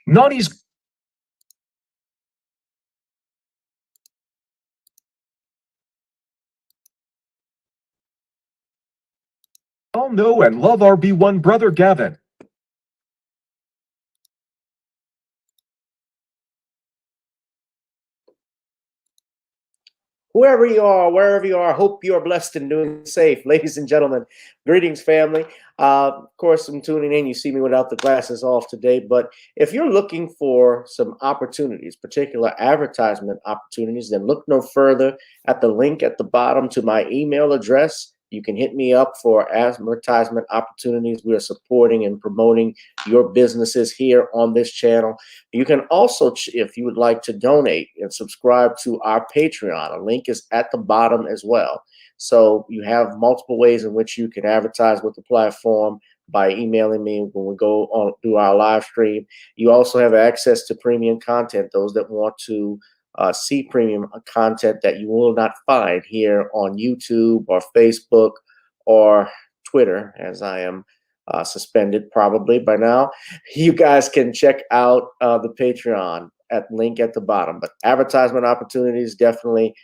Nani's. All know and love our B1 brother Gavin. Whoever you are, wherever you are, hope you are blessed and doing safe. Ladies and gentlemen, greetings, family. Of course, I'm tuning in. You see me without the glasses off today. But if you're looking for some opportunities, particular advertisement opportunities, then look no further at the link at the bottom to my email address. You can hit me up for advertisement opportunities. We are supporting and promoting your businesses here on this channel. You can also, if you would like to donate and subscribe to our Patreon, a link is at the bottom as well. So you have multiple ways in which you can advertise with the platform by emailing me when we go on through our live stream. You also have access to premium content, those that want to see premium content that you will not find here on YouTube or Facebook or Twitter, as I am suspended probably by now. You guys can check out the Patreon at link at the bottom. But advertisement opportunities, definitely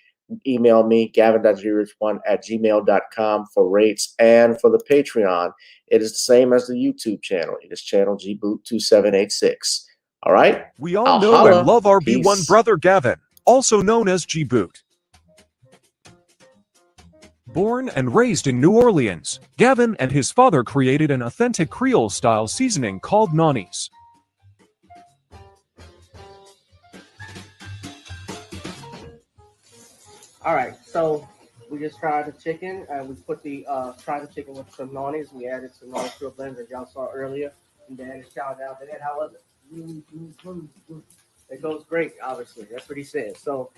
email me, gavin.grich1@gmail.com for rates. And for the Patreon, it is the same as the YouTube channel. It is channel gboot2786. All right? We all know and love our B1 brother Gavin, also known as G-Boot. Born and raised in New Orleans, Gavin and his father created an authentic Creole-style seasoning called Nani's. All right, so we just fried the chicken, and we put the fried the chicken with some Nani's. We added some Nani's to a blend that y'all saw earlier, and then it's shout out to that. How was it? It goes great, obviously. That's what he said. So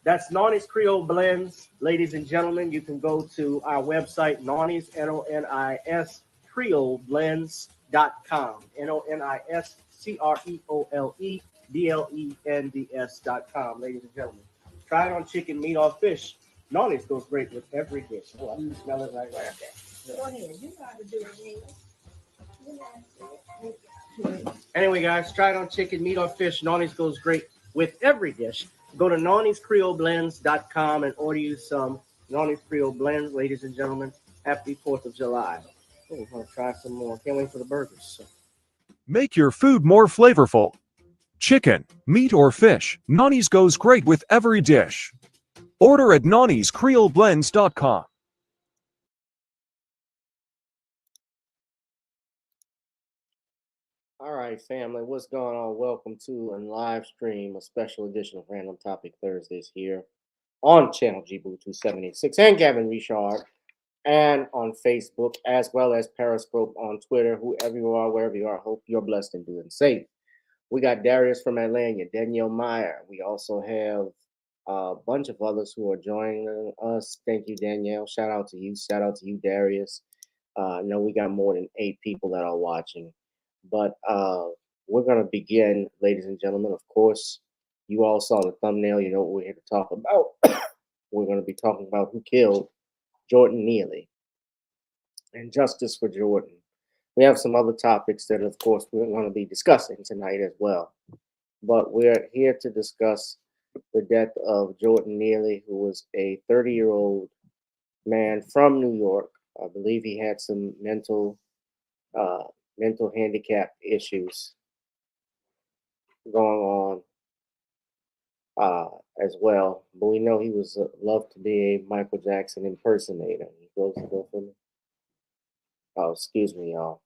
that's Nani's Creole Blends. Ladies and gentlemen, you can go to our website, Nani's, N-O-N-I-S, CreoleBlends.com. NONIS-CREOLEBLENDS.com, ladies and gentlemen. Try it on chicken, meat, or fish. Nani's goes great with every dish. Oh, I can smell it right there. Go ahead. You know how to do it, Anyway, guys, try it on chicken, meat, or fish. Nani's goes great with every dish. Go to Nani'sCreoleBlends.com and order you some Nani's Creole Blends, ladies and gentlemen. Happy 4th of July. Oh, we're going to try some more. Can't wait for the burgers. So. Make your food more flavorful. Chicken, meat, or fish, Nani's goes great with every dish. Order at Nani'sCreoleBlends.com. All right, family, what's going on? Welcome to a live stream, a special edition of Random Topic Thursdays here on channel GBoot2786 and Gavin Richard, and on Facebook, as well as Periscope on Twitter. Whoever you are, wherever you are, hope you're blessed and doing safe. We got Darius from Atlanta, Danielle Meyer. We also have a bunch of others who are joining us. Thank you, Danielle. Shout out to you. Shout out to you, Darius. I know we got more than 8 people that are watching. But we're going to begin, ladies and gentlemen. Of course, you all saw the thumbnail. You know what we're here to talk about. We're going to be talking about who killed Jordan Neely and justice for Jordan. We have some other topics that, of course, we're going to be discussing tonight as well. But we're here to discuss the death of Jordan Neely, who was a 30-year-old man from New York. I believe he had some uh, mental handicap issues going on uh, as well. But we know he was loved to be a Michael Jackson impersonator. He goes to go for me. Oh, excuse me, y'all.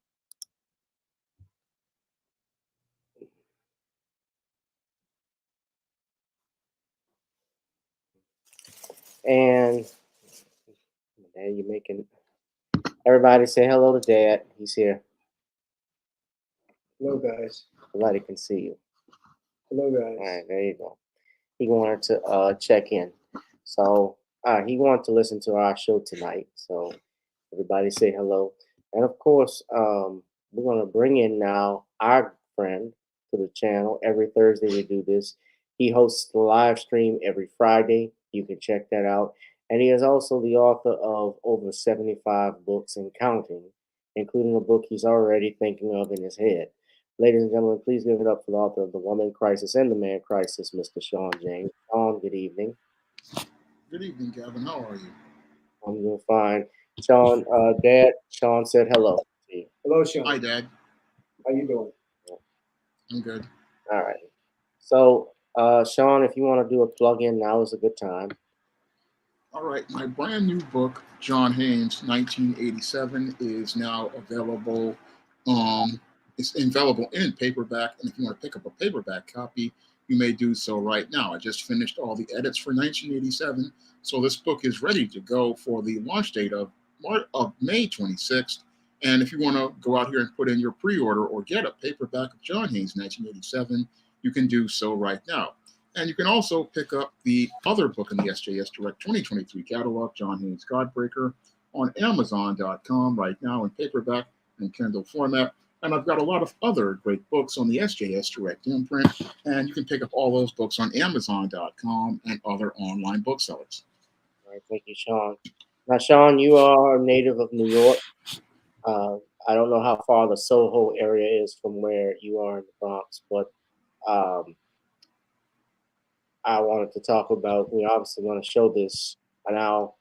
And Dad, you're making everybody say hello to Dad. He's here. Hello, guys. Everybody can see you. Hello, guys. All right, there you go. He wanted to check in. So he wanted to listen to our show tonight. So everybody say hello. And of course, we're going to bring in now our friend to the channel. Every Thursday we do this. He hosts the live stream every Friday. You can check that out. And he is also the author of over 75 books and counting, including a book he's already thinking of in his head. Ladies and gentlemen, please give it up for the author of The Woman Crisis and The Man Crisis, Mr. Shawn James. Shawn, good evening. Good evening, Gavin. How are you? I'm doing fine. Shawn, Dad, Shawn said hello to you. Hello, Sean. Hi, Dad. How you doing? I'm good. All right. So, Shawn, if you want to do a plug-in, now is a good time. All right. My brand new book, John Haynes, 1987, is now available. It's available in paperback, and if you want to pick up a paperback copy, you may do so right now. I just finished all the edits for 1987, so this book is ready to go for the launch date of May 26th. And if you want to go out here and put in your pre-order or get a paperback of John Haynes, 1987, you can do so right now. And you can also pick up the other book in the SJS Direct 2023 catalog, John Haynes Godbreaker, on Amazon.com right now in paperback and Kindle format. And I've got a lot of other great books on the SJS Direct imprint, and you can pick up all those books on Amazon.com and other online booksellers. All right, thank you, Shawn. Now, Shawn, you are a native of New York. I don't know how far the Soho area is from where you are in the Bronx, but um, I wanted to talk about, we obviously want to show this. Now,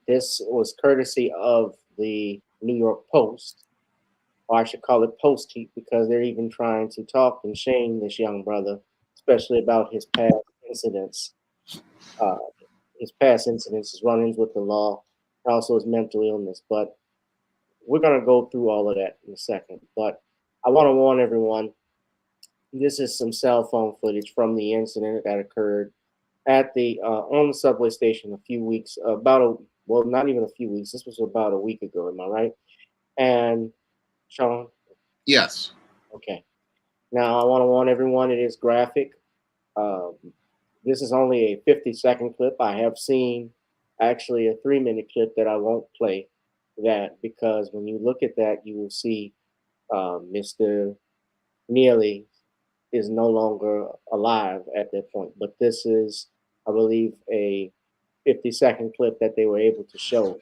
this was courtesy of the New York Post, or I should call it Post Heat, because they're even trying to talk and shame this young brother, especially about his past incidents. Uh, his run-ins with the law, and also his mental illness. But we're going to go through all of that in a second. But I want to warn everyone, this is some cell phone footage from the incident that occurred at the on the subway station a few weeks, well, not even a few weeks. This was about a week ago. Am I right? And Shawn, Yes. okay. Now I want to warn everyone, it is graphic. Um, this is only a 50-second clip. I have seen actually a 3-minute clip that I won't play that, because when you look at that, you will see Mr. Neely is no longer alive at that point. But this is, I believe, a 50-second clip that they were able to show.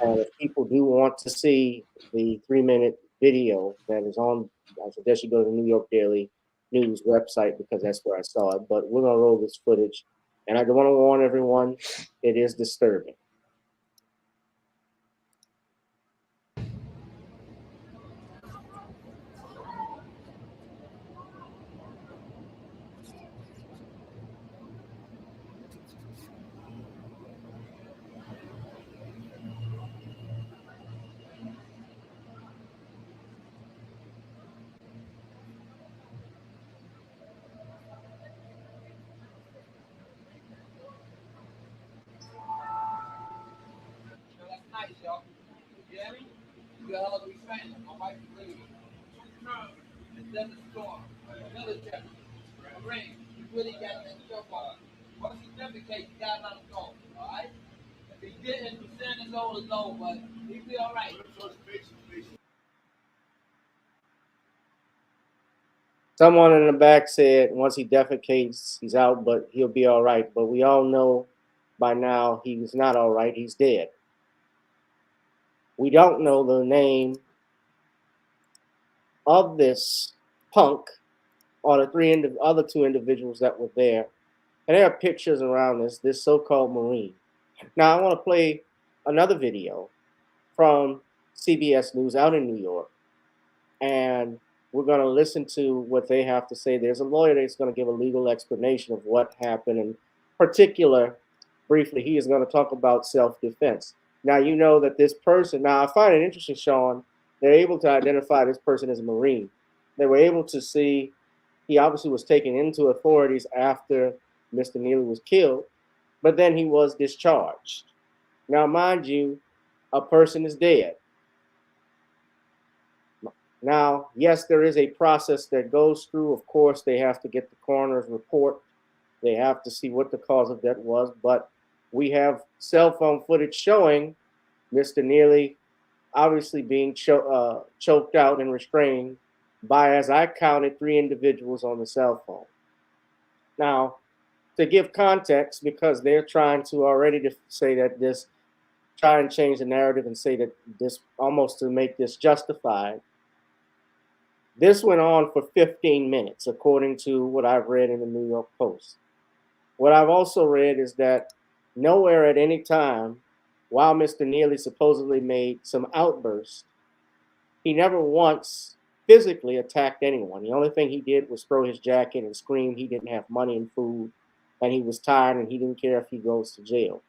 And if people do want to see the 3-minute video that is on, I suggest you go to the New York Daily News website, because that's where I saw it. But we're going to roll this footage. And I want to warn everyone, it is disturbing. Nice, y'all. You hear me? You got all these fans. My wife is leaving. It's in the storm. Military. Rain. You really got that stuff on. Once he defecates, you gotta let him go. Alright? If he didn't, the sin is old is old, but he'll be alright. Someone in the back said once he defecates, he's out, but he'll be all right. But we all know by now he's not all right. He's dead. We don't know the name of this punk or the other two individuals that were there. And there are pictures around this so-called Marine. Now, I want to play another video from CBS News out in New York, and we're going to listen to what they have to say. There's a lawyer that's going to give a legal explanation of what happened. In particular, briefly, he is going to talk about self-defense. Now, you know that this person, now I find it interesting, Shawn, they're able to identify this person as a Marine. They were able to see he obviously was taken into authorities after Mr. Neely was killed, but then he was discharged. Now, mind you, a person is dead. Now, yes, there is a process that goes through. Of course, they have to get the coroner's report. They have to see what the cause of death was. But we have cell phone footage showing Mr. Neely obviously being choked out and restrained by, as I counted, 3 individuals on the cell phone. Now, to give context, because they're trying to already say that this, try and change the narrative and say that this, almost to make this justified. This went on for 15 minutes, according to what I've read in the New York Post. What I've also read is that nowhere at any time, while Mr. Neely supposedly made some outbursts, he never once physically attacked anyone. The only thing he did was throw his jacket and scream he didn't have money and food, and he was tired and he didn't care if he goes to jail.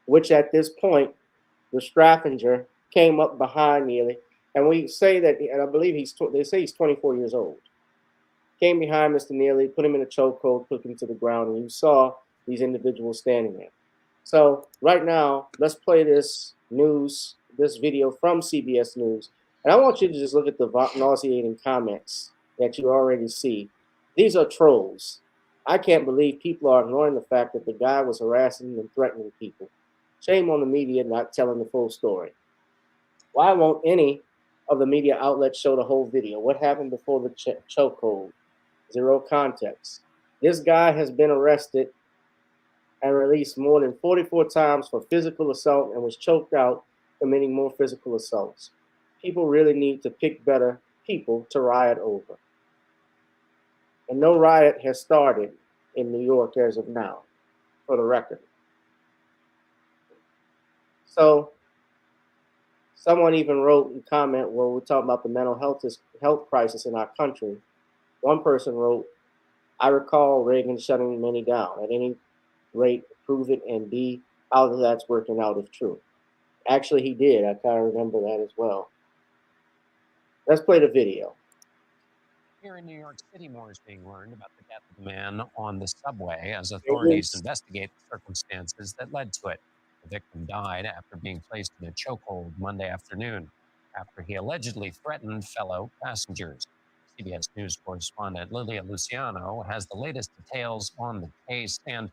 Which at this point, the Straffinger came up behind Neely, and we say that, and I believe they say he's 24 years old. Came behind Mr. Neely, put him in a chokehold, took him to the ground, and you saw these individuals standing there. So right now, let's play this video from CBS News. And I want you to just look at the nauseating comments that you already see. These are trolls. I can't believe people are ignoring the fact that the guy was harassing and threatening people. Shame on the media not telling the full story. Why won't any of the media outlets show the whole video? What happened before the chokehold? Zero context. This guy has been arrested and released more than 44 times for physical assault and was choked out, committing more physical assaults. People really need to pick better people to riot over. And no riot has started in New York as of now, for the record. So someone even wrote in comment, well, we're talking about the mental health crisis in our country. One person wrote, I recall Reagan shutting many down. At any rate, prove it, and B, how that's working out if true. Actually, he did. I kind of remember that as well. Let's play the video. Here in New York City, more is being learned about the death of a man on the subway as authorities investigate the circumstances that led to it. The victim died after being placed in a chokehold Monday afternoon after he allegedly threatened fellow passengers. CBS News correspondent Lilia Luciano has the latest details on the case, and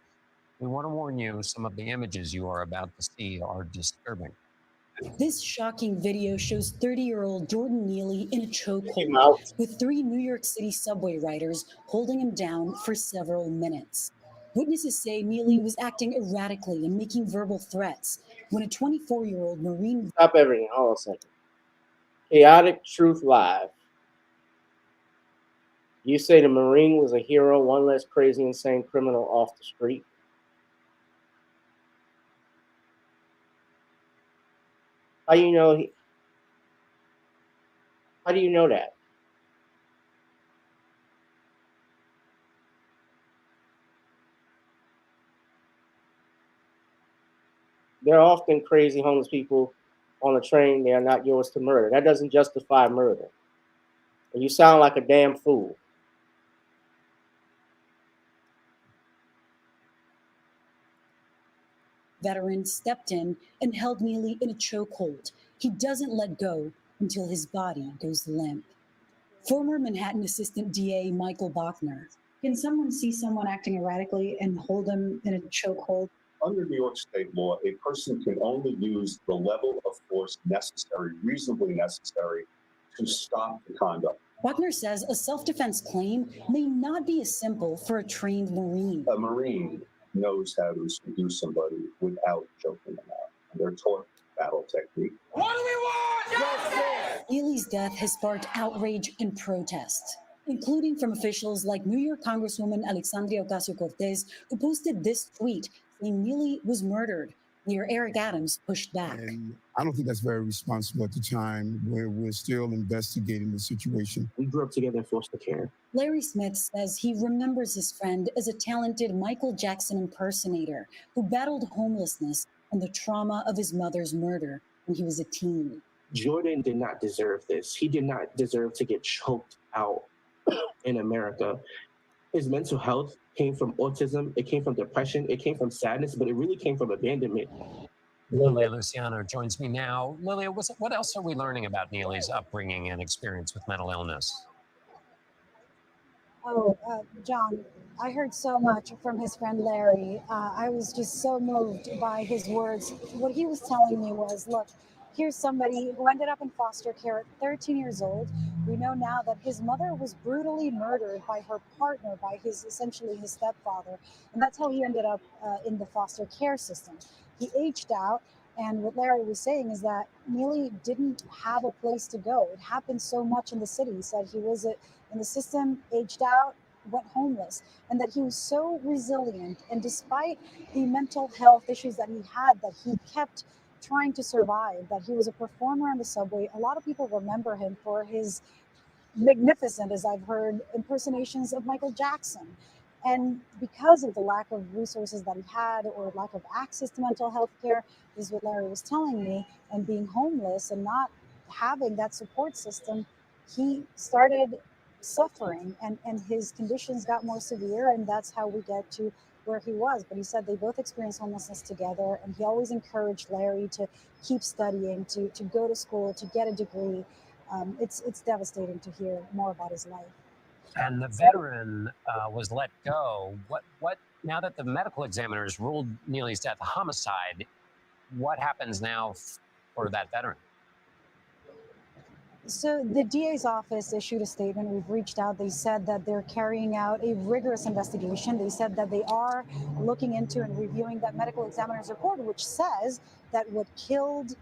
we want to warn you, some of the images you are about to see are disturbing. This shocking video shows 30-year-old Jordan Neely in a chokehold with 3 New York City subway riders holding him down for several minutes. Witnesses say Neely was acting erratically and making verbal threats when a 24-year-old Marine... Stop everything. Hold on a second. Chaotic Truth Live. You say the Marine was a hero, one less crazy, insane criminal off the street. How do you know? How do you know that? There are often crazy homeless people on a train. They are not yours to murder. That doesn't justify murder. And you sound like a damn fool. Veteran stepped in and held Neely in a chokehold. He doesn't let go until his body goes limp. Former Manhattan Assistant DA Michael Bachner. Can someone see someone acting erratically and hold them in a chokehold? Under New York state law, a person can only use the level of force necessary, reasonably necessary, to stop the conduct. Bachner says a self-defense claim may not be as simple for a trained Marine. A Marine knows how to subdue somebody without choking them out. And they're taught battle technique. What do we want? Justice! Neely's death has sparked outrage and protest, including from officials like New York Congresswoman Alexandria Ocasio-Cortez, who posted this tweet saying Neely was murdered Mayor Eric Adams pushed back. And I don't think that's very responsible at the time where we're still investigating the situation. We grew up together in foster care. Larry Smith says he remembers his friend as a talented Michael Jackson impersonator who battled homelessness and the trauma of his mother's murder when he was a teen. Jordan did not deserve this. He did not deserve to get choked out in America. His mental health came from autism, it came from depression, it came from sadness, but it really came from abandonment. Lilia Luciano joins me now. Lilia, what else are we learning about Neely's upbringing and experience with mental illness? Oh, John, I heard so much from his friend Larry. I was just so moved by his words. What he was telling me was, look, here's somebody who ended up in foster care at 13 years old. We know now that his mother was brutally murdered by her partner, by essentially his stepfather. And that's how he ended up in the foster care system. He aged out. And what Larry was saying is that Neely didn't have a place to go. It happened so much in the city. He said he was in the system, aged out, went homeless, and that he was so resilient. And despite the mental health issues that he had, that he kept trying to survive, that he was a performer on the subway. A lot of people remember him for his magnificent, as I've heard, impersonations of Michael Jackson. And because of the lack of resources that he had or lack of access to mental health care, this is what Larry was telling me, and being homeless and not having that support system, he started suffering and his conditions got more severe, and that's how we get to where he was. But he said they both experienced homelessness together, and he always encouraged Larry to keep studying, to go to school, to get a degree. It's devastating to hear more about his life. And the veteran was let go. What now that the medical examiners ruled Neely's death a homicide, what happens now for that veteran? So the DA's office issued a statement. We've reached out. They said that they're carrying out a rigorous investigation. They said that they are looking into and reviewing that medical examiner's report, which says that what killed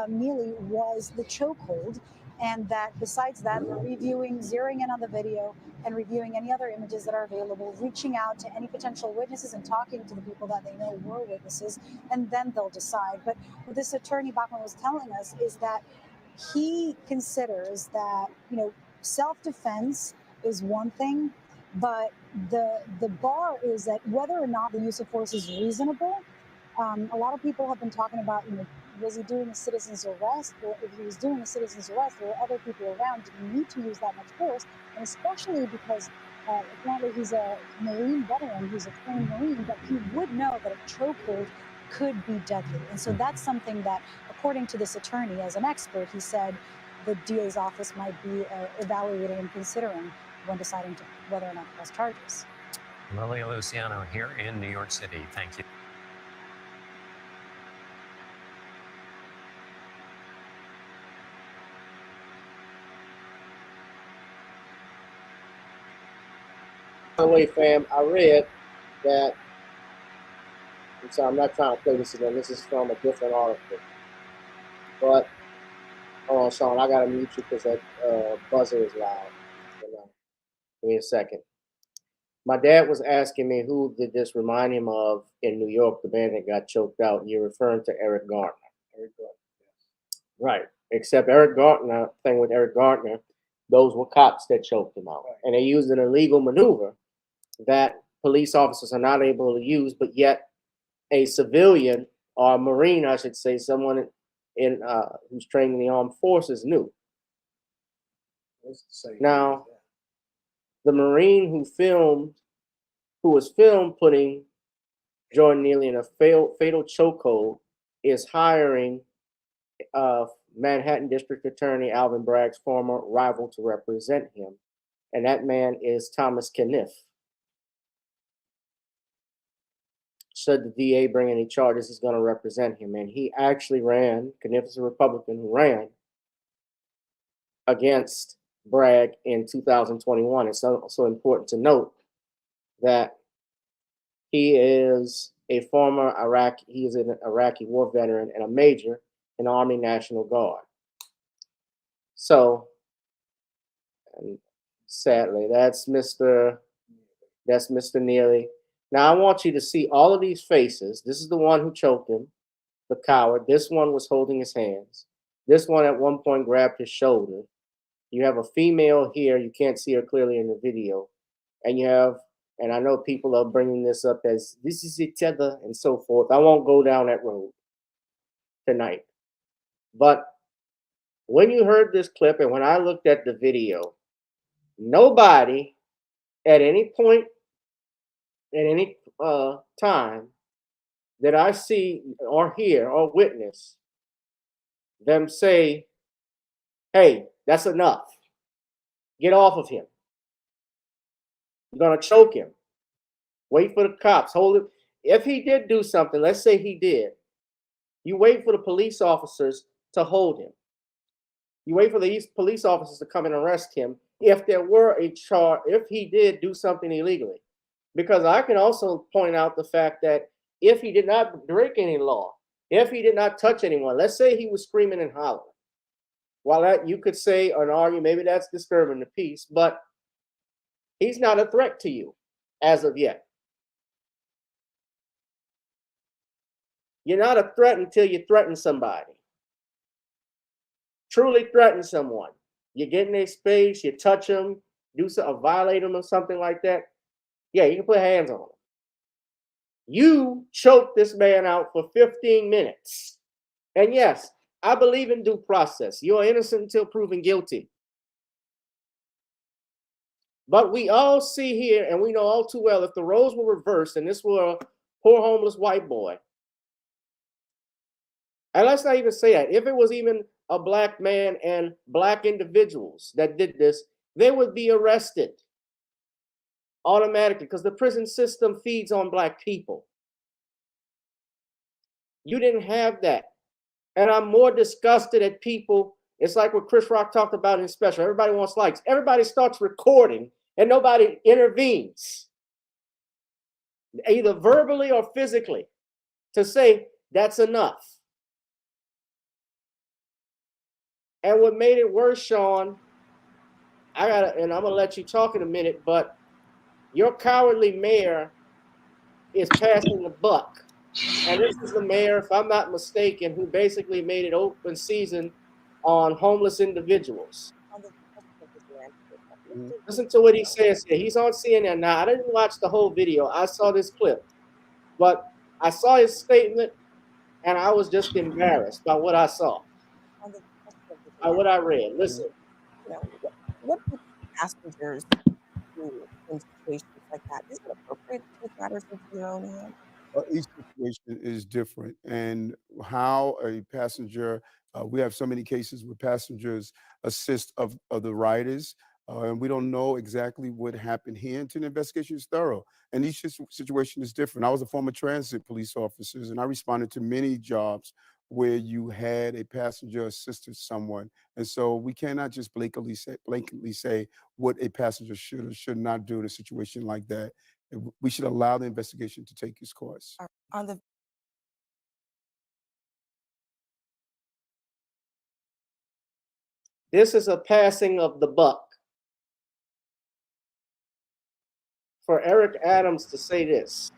Neely was the chokehold, and that besides that, they're reviewing, zeroing in on the video, and reviewing any other images that are available, reaching out to any potential witnesses and talking to the people that they know were witnesses, and then they'll decide. But what this attorney Bachman was telling us is that he considers that, self-defense is one thing, but the bar is that whether or not the use of force is reasonable. A lot of people have been talking about, was he doing a citizen's arrest? Or if he was doing a citizen's arrest, there were other people around. Did he need to use that much force? And especially because apparently he's a Marine veteran, he's a trained Marine, but he would know that a chokehold could be deadly. And so that's something that, according to this attorney, as an expert, he said the DA's office might be evaluating and considering when deciding whether or not to press charges. Lilia Luciano here in New York City. Thank you. By the way, fam, I read that. I'm not trying to play this again. This is from a different article. But, hold on, Shawn, I gotta mute you because that buzzer is loud. Give me a second. My dad was asking me who did this remind him of in New York, the man that got choked out. And you're referring to Eric Garner. Eric Garner, yes. Right. Except Eric Garner, thing with Eric Garner, those were cops that choked him out. Right. And they used an illegal maneuver that police officers are not able to use, but yet a civilian or a Marine, I should say, someone in who's trained in the armed forces knew. Now, the Marine who was filmed putting Jordan Neely in a fatal chokehold is hiring Manhattan District Attorney Alvin Bragg's former rival to represent him. And that man is Thomas Kniff. Should the DA bring any charges, he's going to represent him. And he actually ran, Kniff is a Republican who ran against Bragg in 2021. It's also important to note that he is a former he is an Iraqi war veteran and a major in the Army National Guard. So, and sadly, that's Mr. Neely. Now I want you to see all of these faces. This is the one who choked him, the coward. This one was holding his hands. This one at one point grabbed his shoulder. You have a female here. You can't see her clearly in the video. And you have, and I know people are bringing this up as this is each other and so forth. I won't go down that road tonight. But when you heard this clip and when I looked at the video, nobody at any point, at any time that I see or hear or witness them say, hey, that's enough. Get off of him. You're going to choke him. Wait for the cops. Hold it. If he did do something, let's say he did, you wait for the police officers to hold him. You wait for these police officers to come and arrest him if there were a charge, if he did do something illegally. Because I can also point out the fact that if he did not break any law, if he did not touch anyone, let's say he was screaming and hollering. While that you could say or argue, maybe that's disturbing the peace, but he's not a threat to you as of yet. You're not a threat until you threaten somebody. Truly threaten someone. You get in their space, you touch them, do something, violate them or something like that. Yeah, you can put hands on them. You choked this man out for 15 minutes. And yes, I believe in due process. You're innocent until proven guilty. But we all see here, and we know all too well, if the roles were reversed and this were a poor homeless white boy, and let's not even say that, if it was even a black man and black individuals that did this, they would be arrested automatically because the prison system feeds on black people. You didn't have that. And I'm more disgusted at people. It's like what Chris Rock talked about in his special. Everybody wants likes. Everybody starts recording and nobody intervenes, either verbally or physically, to say that's enough. And what made it worse, Shawn, and I'm gonna let you talk in a minute, but your cowardly mayor is passing the buck. And this is the mayor, if I'm not mistaken, who basically made it open season on homeless individuals. Listen to what he says here. He's on CNN now. I didn't watch the whole video. I saw this clip. But I saw his statement, and I was just embarrassed by what I saw, by what I read. Listen. What do passengers do in situations like that? Is it appropriate to take matters into your own hands? Each situation is different, and how a passenger, we have so many cases where passengers assist of the riders, and we don't know exactly what happened here until the investigation is thorough. And each situation is different. I was a former transit police officer, and I responded to many jobs where you had a passenger assisted someone. And so we cannot just blanketly say what a passenger should or should not do in a situation like that. We should allow the investigation to take its course. On the This is a passing of the buck. For Eric Adams to say this,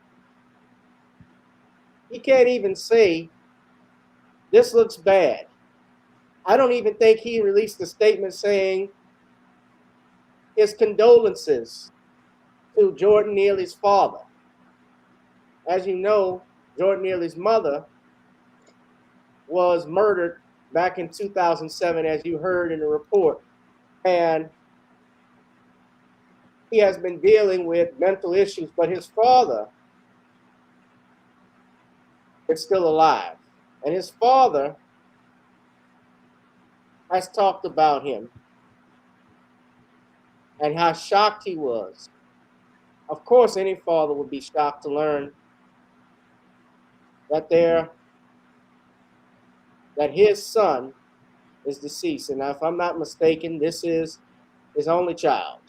he can't even say, this looks bad. I don't even think he released a statement saying his condolences to Jordan Neely's father. As you know, Jordan Neely's mother was murdered back in 2007, as you heard in the report. And he has been dealing with mental issues, but his father is still alive. And his father has talked about him and how shocked he was. Of course, any father would be shocked to learn that his son is deceased. And if I'm not mistaken, this is his only child.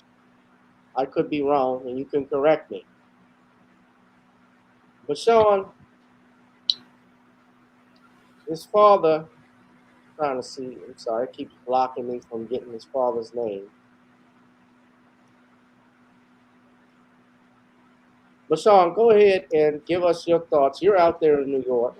I could be wrong, and you can correct me. But Shawn, his father, trying to see, I'm sorry, it keeps blocking me from getting his father's name. Mashawn, go ahead and give us your thoughts. You're out there in New York.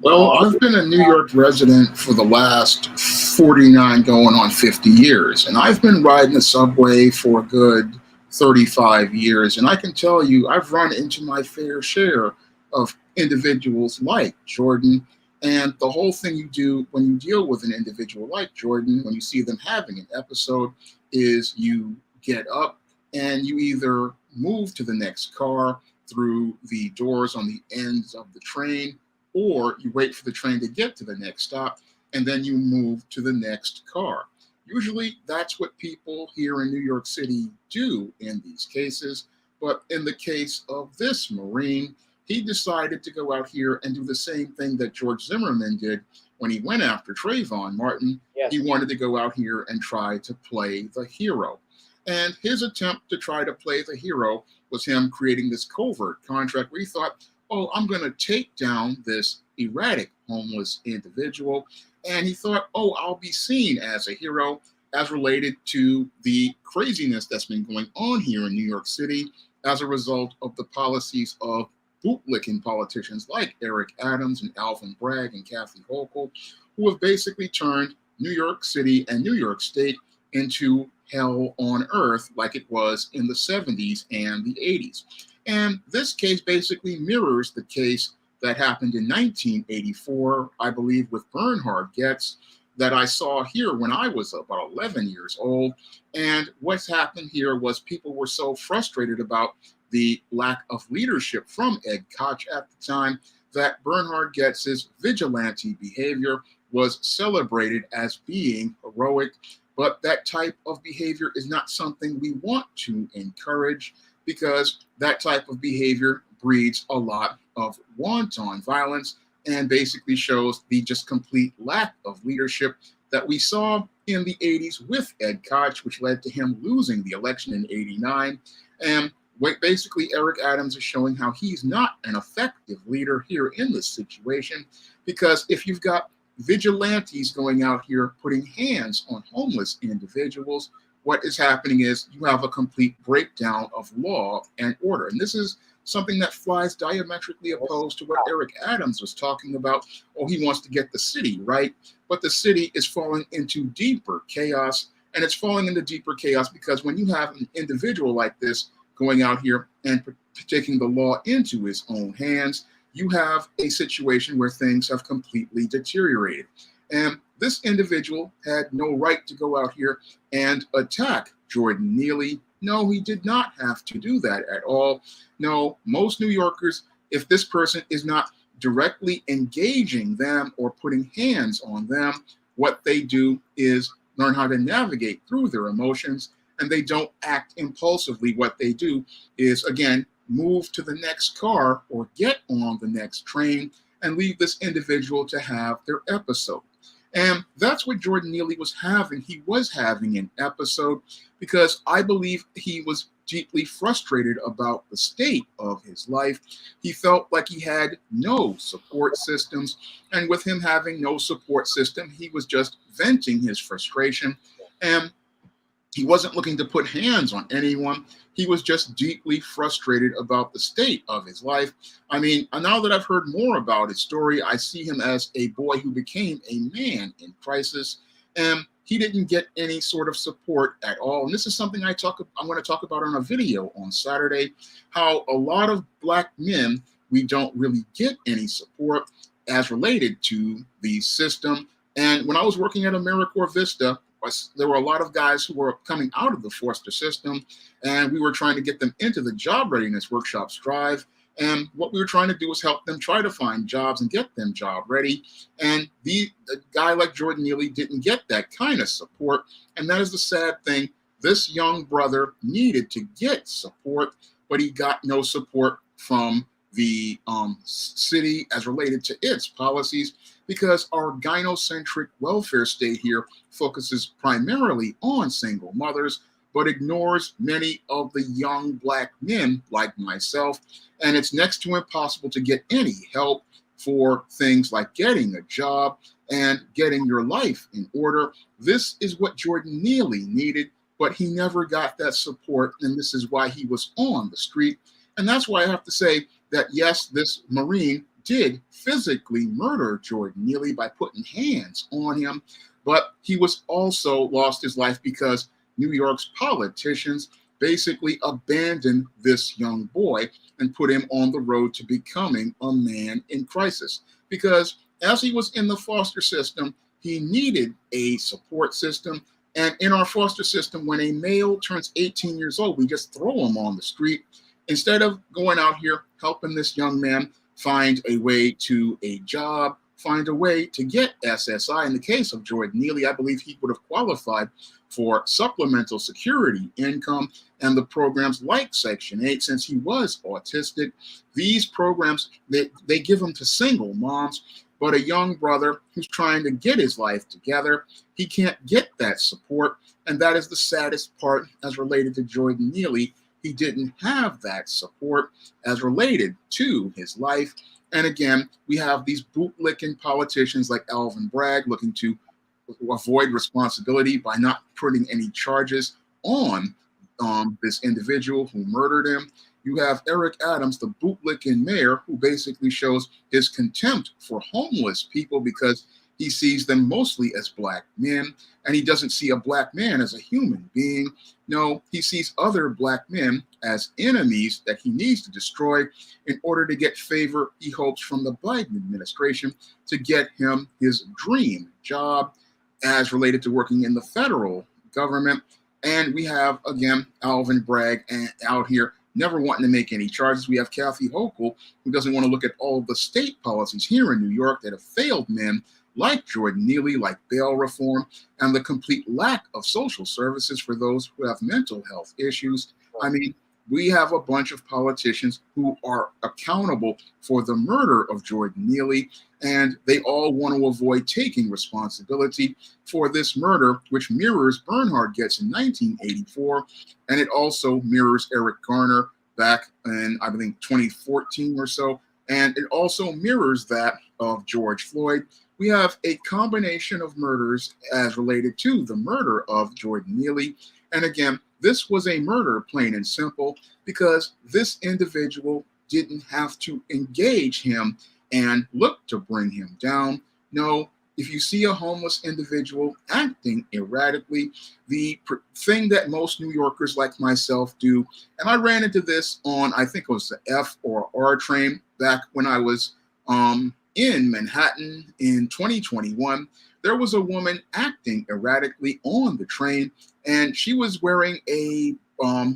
Well, I've been a New York resident for the last 49 going on 50 years, and I've been riding the subway for a good 35 years, and I can tell you I've run into my fair share of individuals like Jordan. And the whole thing you do when you deal with an individual like Jordan, when you see them having an episode, is you get up and you either move to the next car through the doors on the ends of the train, or you wait for the train to get to the next stop, and then you move to the next car. Usually that's what people here in New York City do in these cases. But in the case of this Marine, he decided to go out here and do the same thing that George Zimmerman did when he went after Trayvon Martin. Yes. He wanted to go out here and try to play the hero. And his attempt to try to play the hero was him creating this covert contract where he thought, oh, I'm going to take down this erratic homeless individual. And he thought, oh, I'll be seen as a hero as related to the craziness that's been going on here in New York City as a result of the policies of bootlicking politicians like Eric Adams and Alvin Bragg and Kathy Hochul, who have basically turned New York City and New York State into hell on earth like it was in the 70s and the 80s. And this case basically mirrors the case that happened in 1984, I believe, with Bernhard Goetz, that I saw here when I was about 11 years old. And what's happened here was people were so frustrated about the lack of leadership from Ed Koch at the time that Bernhard Goetz's vigilante behavior was celebrated as being heroic. But that type of behavior is not something we want to encourage, because that type of behavior breeds a lot of wanton violence and basically shows the just complete lack of leadership that we saw in the 80s with Ed Koch, which led to him losing the election in 89. And basically, Eric Adams is showing how he's not an effective leader here in this situation, because if you've got vigilantes going out here putting hands on homeless individuals, what is happening is you have a complete breakdown of law and order. And this is something that flies diametrically opposed to what Eric Adams was talking about. Oh, he wants to get the city right, but the city is falling into deeper chaos. And it's falling into deeper chaos because when you have an individual like this going out here and taking the law into his own hands, you have a situation where things have completely deteriorated. And this individual had no right to go out here and attack Jordan Neely. No, he did not have to do that at all. No, most New Yorkers, if this person is not directly engaging them or putting hands on them, what they do is learn how to navigate through their emotions, and they don't act impulsively. What they do is, again, move to the next car or get on the next train and leave this individual to have their episode. And that's what Jordan Neely was having. He was having an episode because I believe he was deeply frustrated about the state of his life. He felt like he had no support systems. And with him having no support system, he was just venting his frustration. And he wasn't looking to put hands on anyone. He was just deeply frustrated about the state of his life. I mean, now that I've heard more about his story, I see him as a boy who became a man in crisis, and he didn't get any sort of support at all. And this is something I'm going to talk about on a video on Saturday, how a lot of Black men, we don't really get any support as related to the system. And when I was working at AmeriCorps Vista, there were a lot of guys who were coming out of the foster system, and we were trying to get them into the job readiness workshops drive. And what we were trying to do was help them try to find jobs and get them job ready. And a guy like Jordan Neely didn't get that kind of support. And that is the sad thing. This young brother needed to get support, but he got no support from the city as related to its policies, because our gynocentric welfare state here focuses primarily on single mothers, but ignores many of the young Black men like myself. And it's next to impossible to get any help for things like getting a job and getting your life in order. This is what Jordan Neely needed, but he never got that support. And this is why he was on the street. And that's why I have to say that, yes, this Marine did physically murder Jordan Neely by putting hands on him, but he was also lost his life because New York's politicians basically abandoned this young boy and put him on the road to becoming a man in crisis. Because as he was in the foster system, he needed a support system. And in our foster system, when a male turns 18 years old, we just throw him on the street instead of going out here helping this young man find a way to a job, find a way to get SSI. In the case of Jordan Neely, I believe he would have qualified for supplemental security income and the programs like Section 8, since he was autistic. These programs, they give them to single moms, but a young brother who's trying to get his life together, he can't get that support. And that is the saddest part as related to Jordan Neely. He didn't have that support as related to his life. And again, we have these bootlicking politicians like Alvin Bragg looking to avoid responsibility by not putting any charges on this individual who murdered him. You have Eric Adams, the bootlicking mayor, who basically shows his contempt for homeless people because he sees them mostly as black men, and he doesn't see a black man as a human being. No, he sees other black men as enemies that he needs to destroy in order to get favor he hopes from the Biden administration to get him his dream job as related to working in the federal government. And we have, again, Alvin Bragg out here never wanting to make any charges. We have Kathy Hochul, who doesn't want to look at all the state policies here in New York that have failed men like Jordan Neely, like bail reform, and the complete lack of social services for those who have mental health issues. I mean, we have a bunch of politicians who are accountable for the murder of Jordan Neely, and they all want to avoid taking responsibility for this murder, which mirrors Bernhard Goetz in 1984, and it also mirrors Eric Garner back in, I believe, 2014 or so, and it also mirrors that of George Floyd. We have a combination of murders as related to the murder of Jordan Neely, and again, this was a murder, plain and simple, because this individual didn't have to engage him and look to bring him down. No, if you see a homeless individual acting erratically, the thing that most New Yorkers like myself do, and I ran into this on, I think it was the F or R train back when I was in Manhattan in 2021, there was a woman acting erratically on the train, and she was wearing a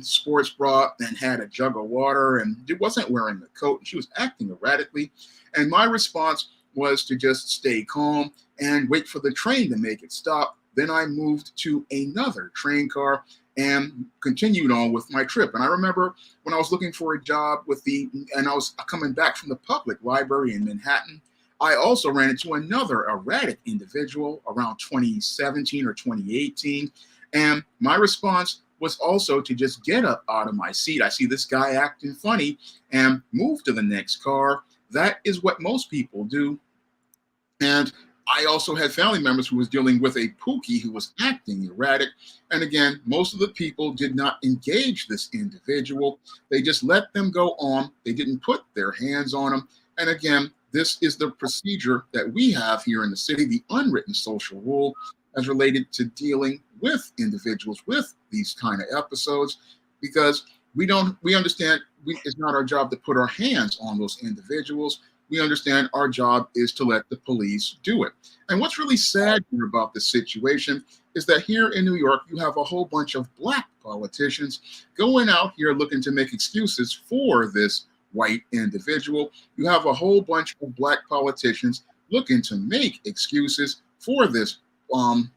sports bra and had a jug of water, and it wasn't wearing a coat, and she was acting erratically. And my response was to just stay calm and wait for the train to make it stop. Then I moved to another train car and continued on with my trip. And I remember when I was looking for a job and I was coming back from the public library in Manhattan, I also ran into another erratic individual around 2017 or 2018. And my response was also to just get up out of my seat. I see this guy acting funny and move to the next car. That is what most people do. And I also had family members who was dealing with a Pookie who was acting erratic. And again, most of the people did not engage this individual. They just let them go on. They didn't put their hands on them. And again, this is the procedure that we have here in the city, the unwritten social rule as related to dealing with individuals with these kind of episodes, because we understand it's not our job to put our hands on those individuals. We understand our job is to let the police do it. And what's really sad here about this situation is that here in New York, you have a whole bunch of black politicians going out here looking to make excuses for this white individual. You have a whole bunch of black politicians looking to make excuses for this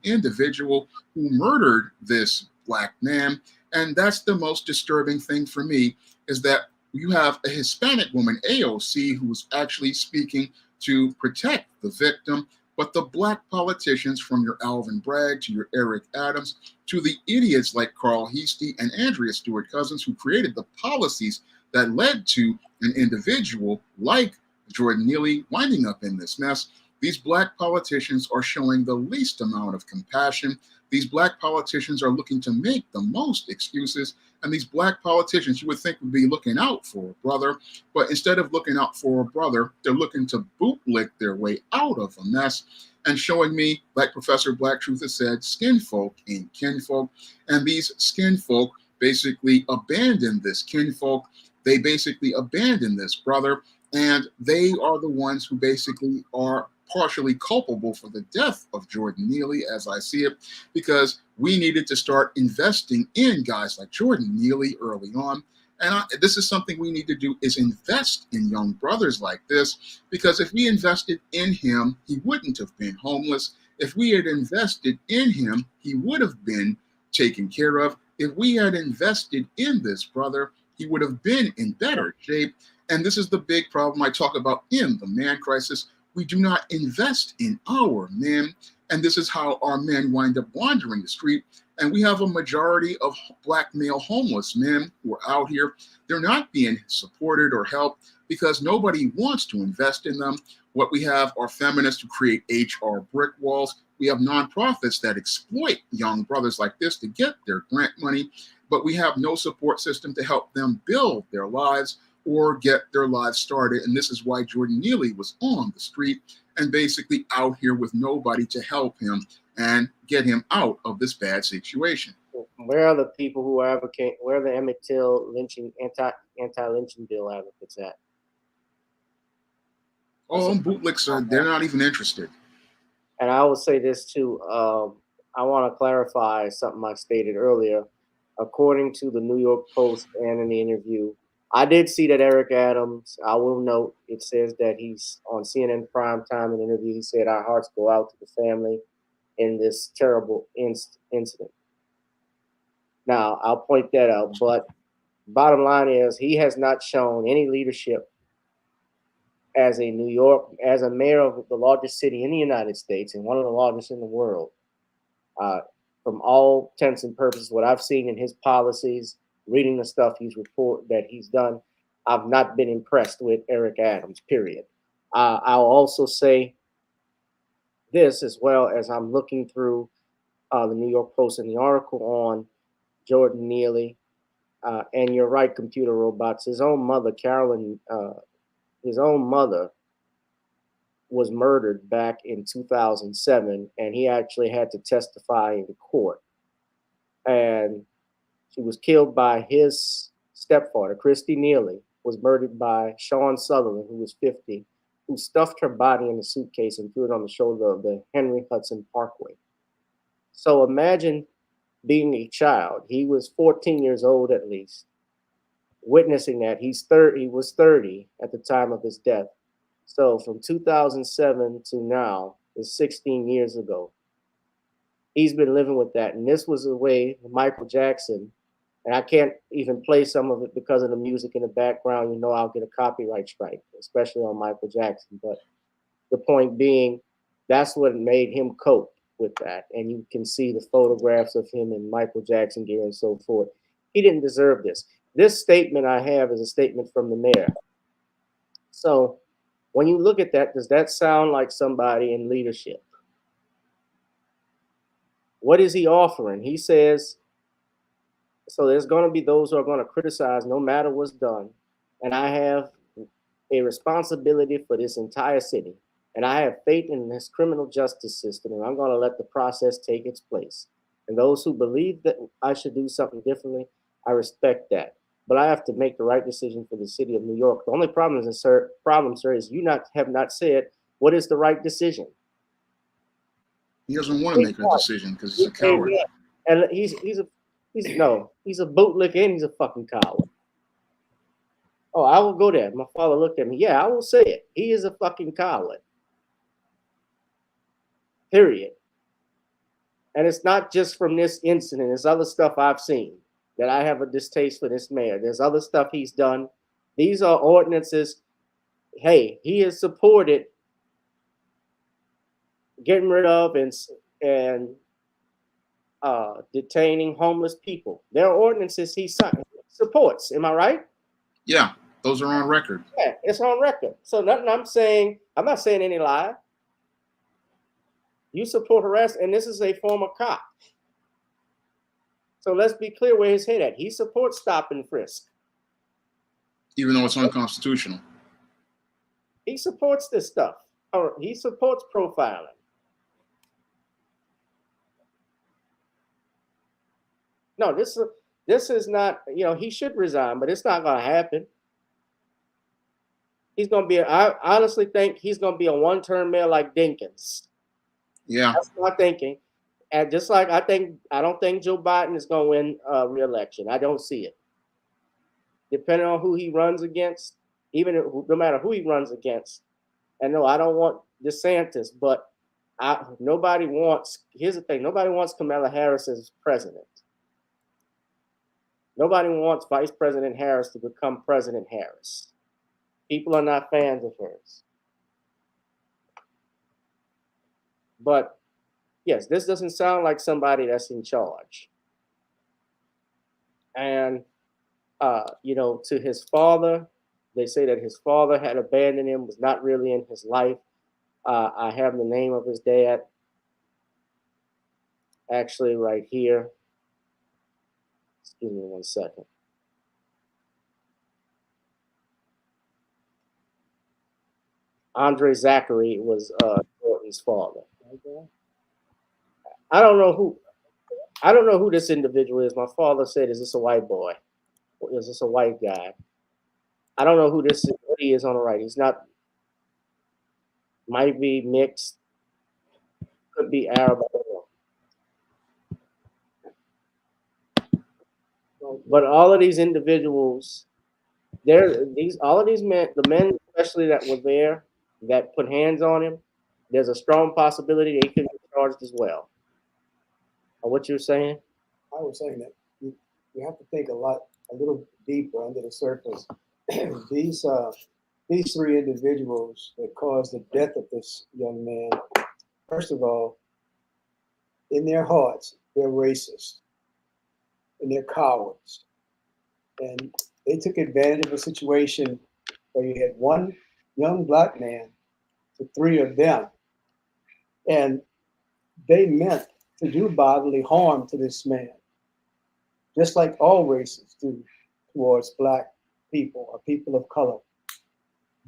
individual who murdered this black man. And that's the most disturbing thing for me, is that you have a Hispanic woman, AOC, who's actually speaking to protect the victim, but the black politicians, from your Alvin Bragg to your Eric Adams to the idiots like Carl Heastie and Andrea Stewart Cousins, who created the policies that led to an individual like Jordan Neely winding up in this mess, These black politicians are showing the least amount of compassion. These black politicians are looking to make the most excuses. And these black politicians you would think would be looking out for a brother, but instead of looking out for a brother, they're looking to bootlick their way out of a mess and showing me, like Professor Black Truth has said, skin folk ain't kinfolk. And these skin folk basically abandon this kinfolk. They basically abandon this brother, and they are the ones who basically are partially culpable for the death of Jordan Neely, as I see it, because we needed to start investing in guys like Jordan Neely early on. And this is something we need to do, is invest in young brothers like this, because if we invested in him, he wouldn't have been homeless. If we had invested in him, he would have been taken care of. If we had invested in this brother, he would have been in better shape. And this is the big problem I talk about in the man crisis. We do not invest in our men. And this is how our men wind up wandering the street. And we have a majority of black male homeless men who are out here. They're not being supported or helped because nobody wants to invest in them. What we have are feminists who create HR brick walls. We have nonprofits that exploit young brothers like this to get their grant money, but we have no support system to help them build their lives or get their lives started. And this is why Jordan Neely was on the street and basically out here with nobody to help him and get him out of this bad situation. Where are the people who are advocating? Where are the Emmett Till lynching anti-lynching bill advocates at? Oh, bootlicks they're not even interested. And I will say this too. I want to clarify something I stated earlier. According to the New York Post and in the interview, I did see that Eric Adams, I will note, it says that he's on CNN primetime in an interview. He said, our hearts go out to the family in this terrible incident. Now, I'll point that out. But bottom line is he has not shown any leadership as a mayor of the largest city in the United States and one of the largest in the world. From all intents and purposes, what I've seen in his policies, reading the stuff he's done, I've not been impressed with Eric Adams, period. I'll also say this as well, as I'm looking through the New York Post and the article on Jordan Neely, and you're right, computer robots, his own mother, Carolyn, his own mother was murdered back in 2007, and he actually had to testify in court. And she was killed by his stepfather, Christy Neely, was murdered by Sean Sutherland, who was 50, who stuffed her body in a suitcase and threw it on the shoulder of the Henry Hudson Parkway. So imagine being a child. He was 14 years old at least, witnessing that. He was 30 at the time of his death. So from 2007 to now is 16 years ago. He's been living with that. And this was the way Michael Jackson, and I can't even play some of it because of the music in the background. You know, I'll get a copyright strike, especially on Michael Jackson. But the point being, that's what made him cope with that. And you can see the photographs of him in Michael Jackson gear and so forth. He didn't deserve this. This statement I have is a statement from the mayor. So when you look at that, does that sound like somebody in leadership? What is he offering? He says, so there's going to be those who are going to criticize no matter what's done. And I have a responsibility for this entire city. And I have faith in this criminal justice system, and I'm going to let the process take its place. And those who believe that I should do something differently, I respect that. But I have to make the right decision for the city of New York. The only problem, sir, is you have not said what is the right decision. He doesn't want to make a decision because he's a coward. And he's a bootlicker and he's a fucking coward. Oh, I will go there. My father looked at me. Yeah, I will say it. He is a fucking coward. Period. And it's not just from this incident. There's other stuff I've seen that I have a distaste for this mayor. There's other stuff he's done. These are ordinances. Hey, he has supported getting rid of and detaining homeless people. There are ordinances he supports. Am I right? Yeah, those are on record. Yeah, it's on record. So nothing I'm not saying any lie. You support harassment, and this is a former cop. So let's be clear where his head at. He supports stop and frisk. Even though it's unconstitutional. He supports this stuff. Or he supports profiling. No, this is not, he should resign, but it's not going to happen. He's going to be, I honestly think he's going to be a one-term mayor like Dinkins. Yeah. That's my thinking. And just like I don't think Joe Biden is going to win re-election. I don't see it. Depending on who he runs against, no matter who he runs against. And no, I don't want DeSantis, but nobody wants, here's the thing, nobody wants Kamala Harris as president. Nobody wants Vice President Harris to become President Harris. People are not fans of hers. But yes, this doesn't sound like somebody that's in charge. And, to his father, they say that his father had abandoned him, was not really in his life. I have the name of his dad actually right here. Excuse me 1 second. Andre Zachary was Jordan's father. I don't know who this individual is. My father said, "Is this a white boy? Or is this a white guy?" I don't know who this is. What he is on the right. He's not. Might be mixed. Could be Arab. I don't know. But all of these individuals, all of these men, the men especially that were there, that put hands on him, there's a strong possibility they could be charged as well. What you're saying? I was saying that you have to think a little deeper under the surface. These three individuals that caused the death of this young man, first of all, in their hearts, they're racist and they're cowards. And they took advantage of a situation where you had one young black man to three of them. And they meant to do bodily harm to this man, just like all races do towards black people or people of color.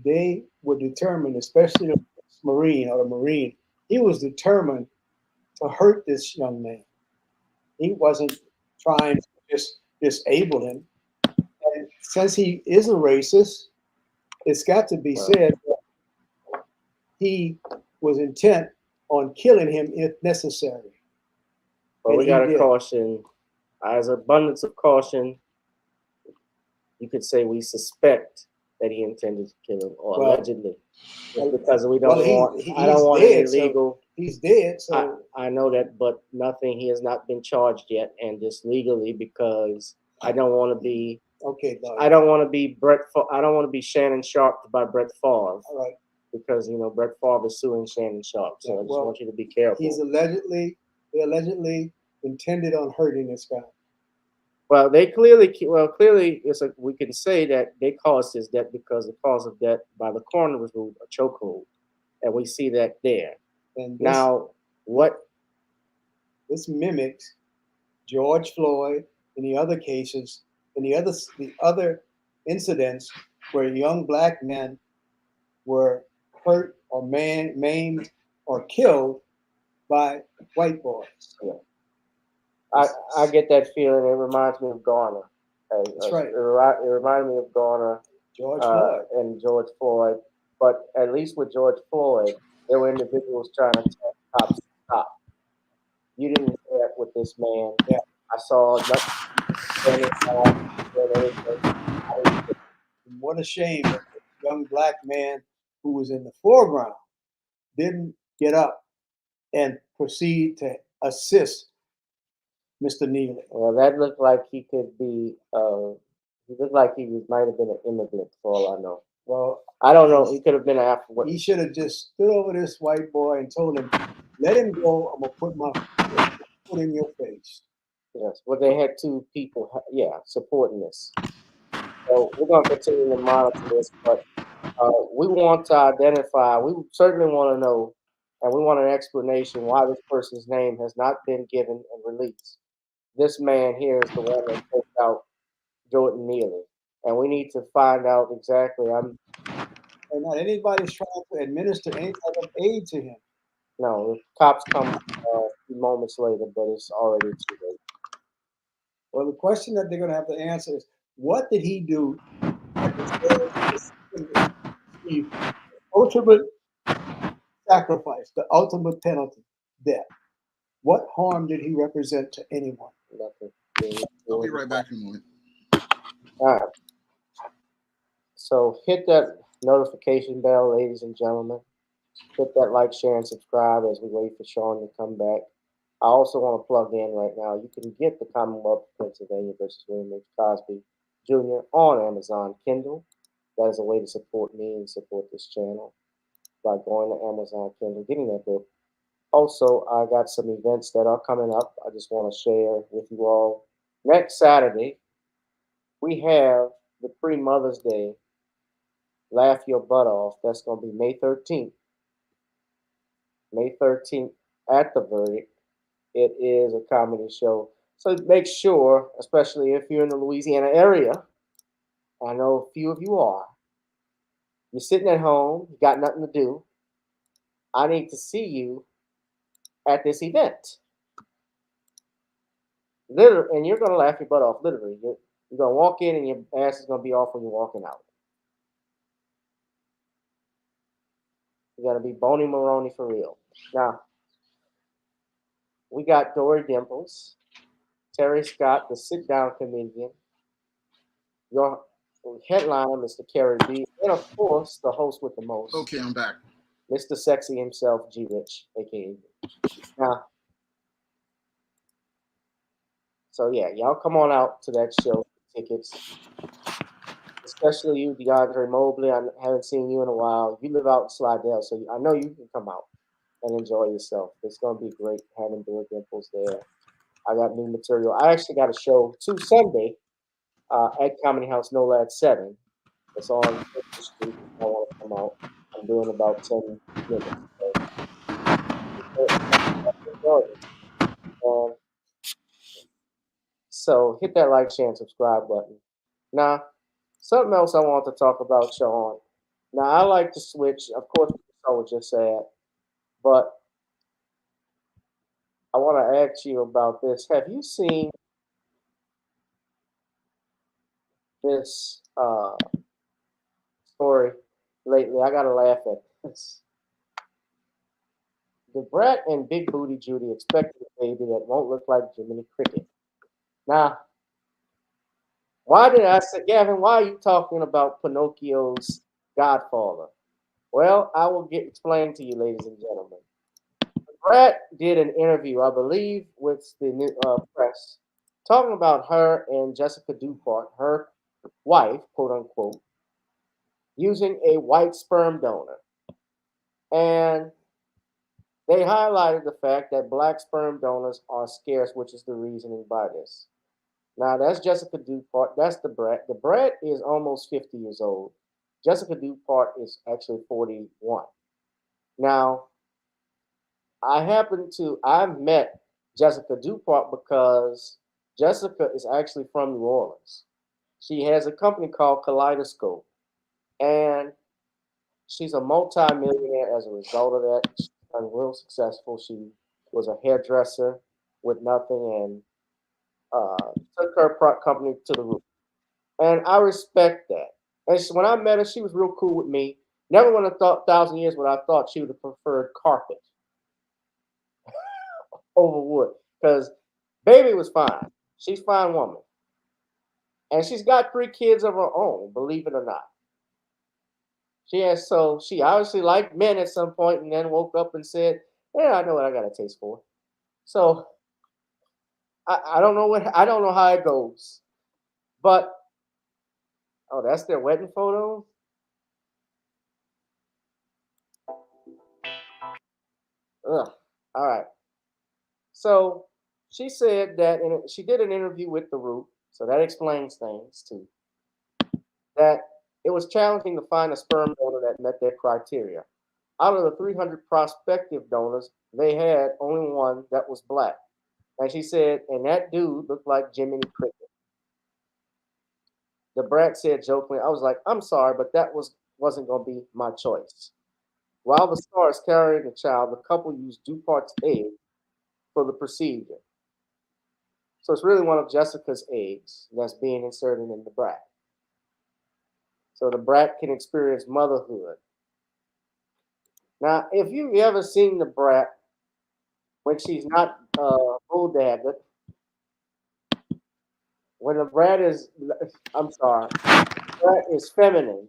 They were determined, especially the Marine, he was determined to hurt this young man. He wasn't trying to just disable him. And since he is a racist, it's got to be said that he was intent on killing him if necessary. But we got to caution, as abundance of caution, you could say we suspect that he intended to kill him, or allegedly. Because we don't I don't want it illegal. So he's dead. So I know that, but he has not been charged yet, and just legally, because I don't want to be I don't want to be I don't want to be Shannon Sharp by Brett Favre. All right. Because Brett Favre is suing Shannon Sharp, so I just want you to be careful. They allegedly intended on hurting this guy. Well, clearly, we can say that they caused his death because the cause of death by the coroner was ruled a chokehold, and we see that there. And this mimics George Floyd and the other cases and the other incidents where young black men were hurt or maimed or killed by white boys. Yeah. I get that feeling. It reminds me of Garner. That's right. It reminded me of Garner, George Floyd, and George Floyd. But at least with George Floyd, there were individuals trying to tell cops to stop. You didn't do that with this man. Yeah. I saw what a shame that the young black man who was in the foreground didn't get up and proceed to assist Mr. Neely. Well, that looked like he could be. He looked like he might have been an immigrant, for all I know. Well, I don't know. He could have been after. He should have just stood over this white boy and told him, "Let him go. I'm gonna put my foot in your face." Yes. Well, they had two people, supporting this. So we're gonna continue to monitor this, but we want to identify. We certainly want to know and we want an explanation why this person's name has not been given and released. This man here is the one that took out Jordan Neely, and we need to find out exactly. And not anybody's trying to administer any type of aid to him. No, the cops come a few moments later, but it's already too late. Well, the question that they're going to have to answer is, what did he do that deserves the ultimate sacrifice, the ultimate penalty, death? What harm did he represent to anyone? Nothing. I'll be right back in a moment. All right. So hit that notification bell, ladies and gentlemen. Hit that like, share, and subscribe as we wait for Shawn to come back. I also want to plug in right now. You can get the Commonwealth of Pennsylvania versus William H. Cosby Jr. on Amazon Kindle. That is a way to support me and support this channel by going to Amazon Kindle, getting that book. Also, I got some events that are coming up. I just want to share with you all. Next Saturday, we have the pre-Mother's Day Laugh Your Butt Off. That's going to be May 13th. May 13th at the Verdict. It is a comedy show. So make sure, especially if you're in the Louisiana area, I know a few of you are, you're sitting at home, you got nothing to do. I need to see you at this event. Literally, and you're going to laugh your butt off, literally. You're going to walk in and your ass is going to be off when you're walking out. You're going to be Boney Maroney for real. Now, we got Dory Dimples, Terry Scott, the sit-down comedian, your headliner, Mr. Kerry B, and of course, the host with the most. Okay, I'm back. Mr. Sexy himself, G Rich, aka. Now, so yeah, y'all come on out to that show. Tickets, especially you, DeAndre Mobley. I haven't seen you in a while. You live out in Slidell, so I know you can come out and enjoy yourself. It's gonna be great having Dory Dimples there. I got new material. I actually got a show Sunday at Comedy House No Lad 7. It's on the street. I want to come out. I'm doing about 10 minutes. So hit that like, share, and subscribe button. Now, something else I want to talk about, Shawn. Now, I like to switch. Of course, you saw what you said, but I want to ask you about this. Have you seen this story lately? I got to laugh at this. The Brat and Big Booty Judy expected a baby that won't look like Jiminy Cricket. Now, why did I say, Gavin, why are you talking about Pinocchio's godfather? Well, I will explain to you, ladies and gentlemen. Brat did an interview, I believe, with the press, talking about her and Jessica Dupart, her wife, quote unquote, using a white sperm donor. And they highlighted the fact that black sperm donors are scarce, which is the reasoning by this. Now, that's Jessica Dupart. That's the Brat. The Brat is almost 50 years old. Jessica Dupart is actually 41. Now, I've met Jessica Dupart because Jessica is actually from New Orleans. She has a company called Kaleidoscope, and she's a multi-millionaire as a result of that. She's been real successful. She was a hairdresser with nothing and took her company to the roof. And I respect that. And when I met her, she was real cool with me. Never would have thought 1,000 years would I thought she would have preferred carpet over wood. Because baby was fine. She's a fine woman. And she's got 3 kids of her own, believe it or not. She obviously liked men at some point and then woke up and said, yeah, I know what I got a taste for. So I don't know how it goes. But oh, that's their wedding photo? Ugh. All right. So she said that she did an interview with The Root, so that explains things too. That it was challenging to find a sperm donor that met their criteria. out of the 300 prospective donors, they had only one that was black. And she said, and that dude looked like Jiminy Cricket. The Brat said jokingly, I was like, I'm sorry, but wasn't going to be my choice. While the star is carrying the child, the couple used Dupart's egg for the procedure. So it's really one of Jessica's eggs that's being inserted in the Brat. So the Brat can experience motherhood. Now, if you've ever seen the Brat when she's not bull-dagged, when the Brat is, I'm sorry, Brat is feminine.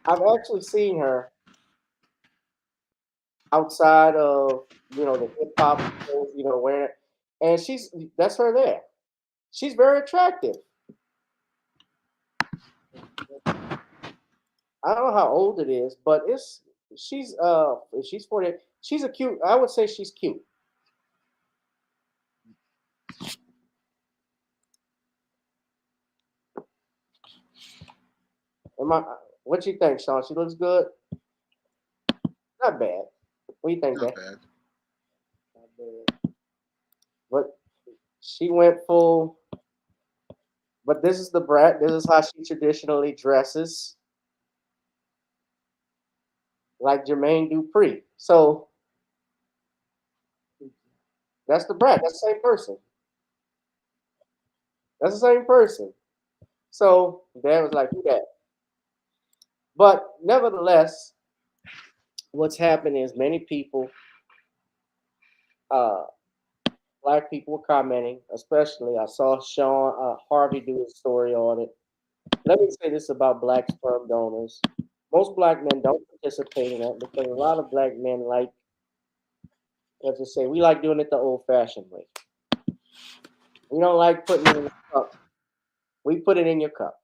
I've actually seen her outside of, the hip hop shows, wearing it, and that's her there. She's very attractive. I don't know how old it is, but she's 40. I would say she's cute. What you think, Shawn? She looks good? Not bad. What do you think, Not Dad? bad. Not bad. But she went full. But this is the Brat. This is how she traditionally dresses, like Jermaine Dupri. So that's the Brat. That's the same person. That's the same person. So Dad was like, "Who that?" But nevertheless, what's happened is many people, uh, black people, were commenting. Especially, I saw Sean Harvey do a story on it. Let me say this about black sperm donors. Most black men don't participate in that because a lot of black men like, let's just say, we like doing it the old-fashioned way. We don't like putting it in a cup. We put it in your cup.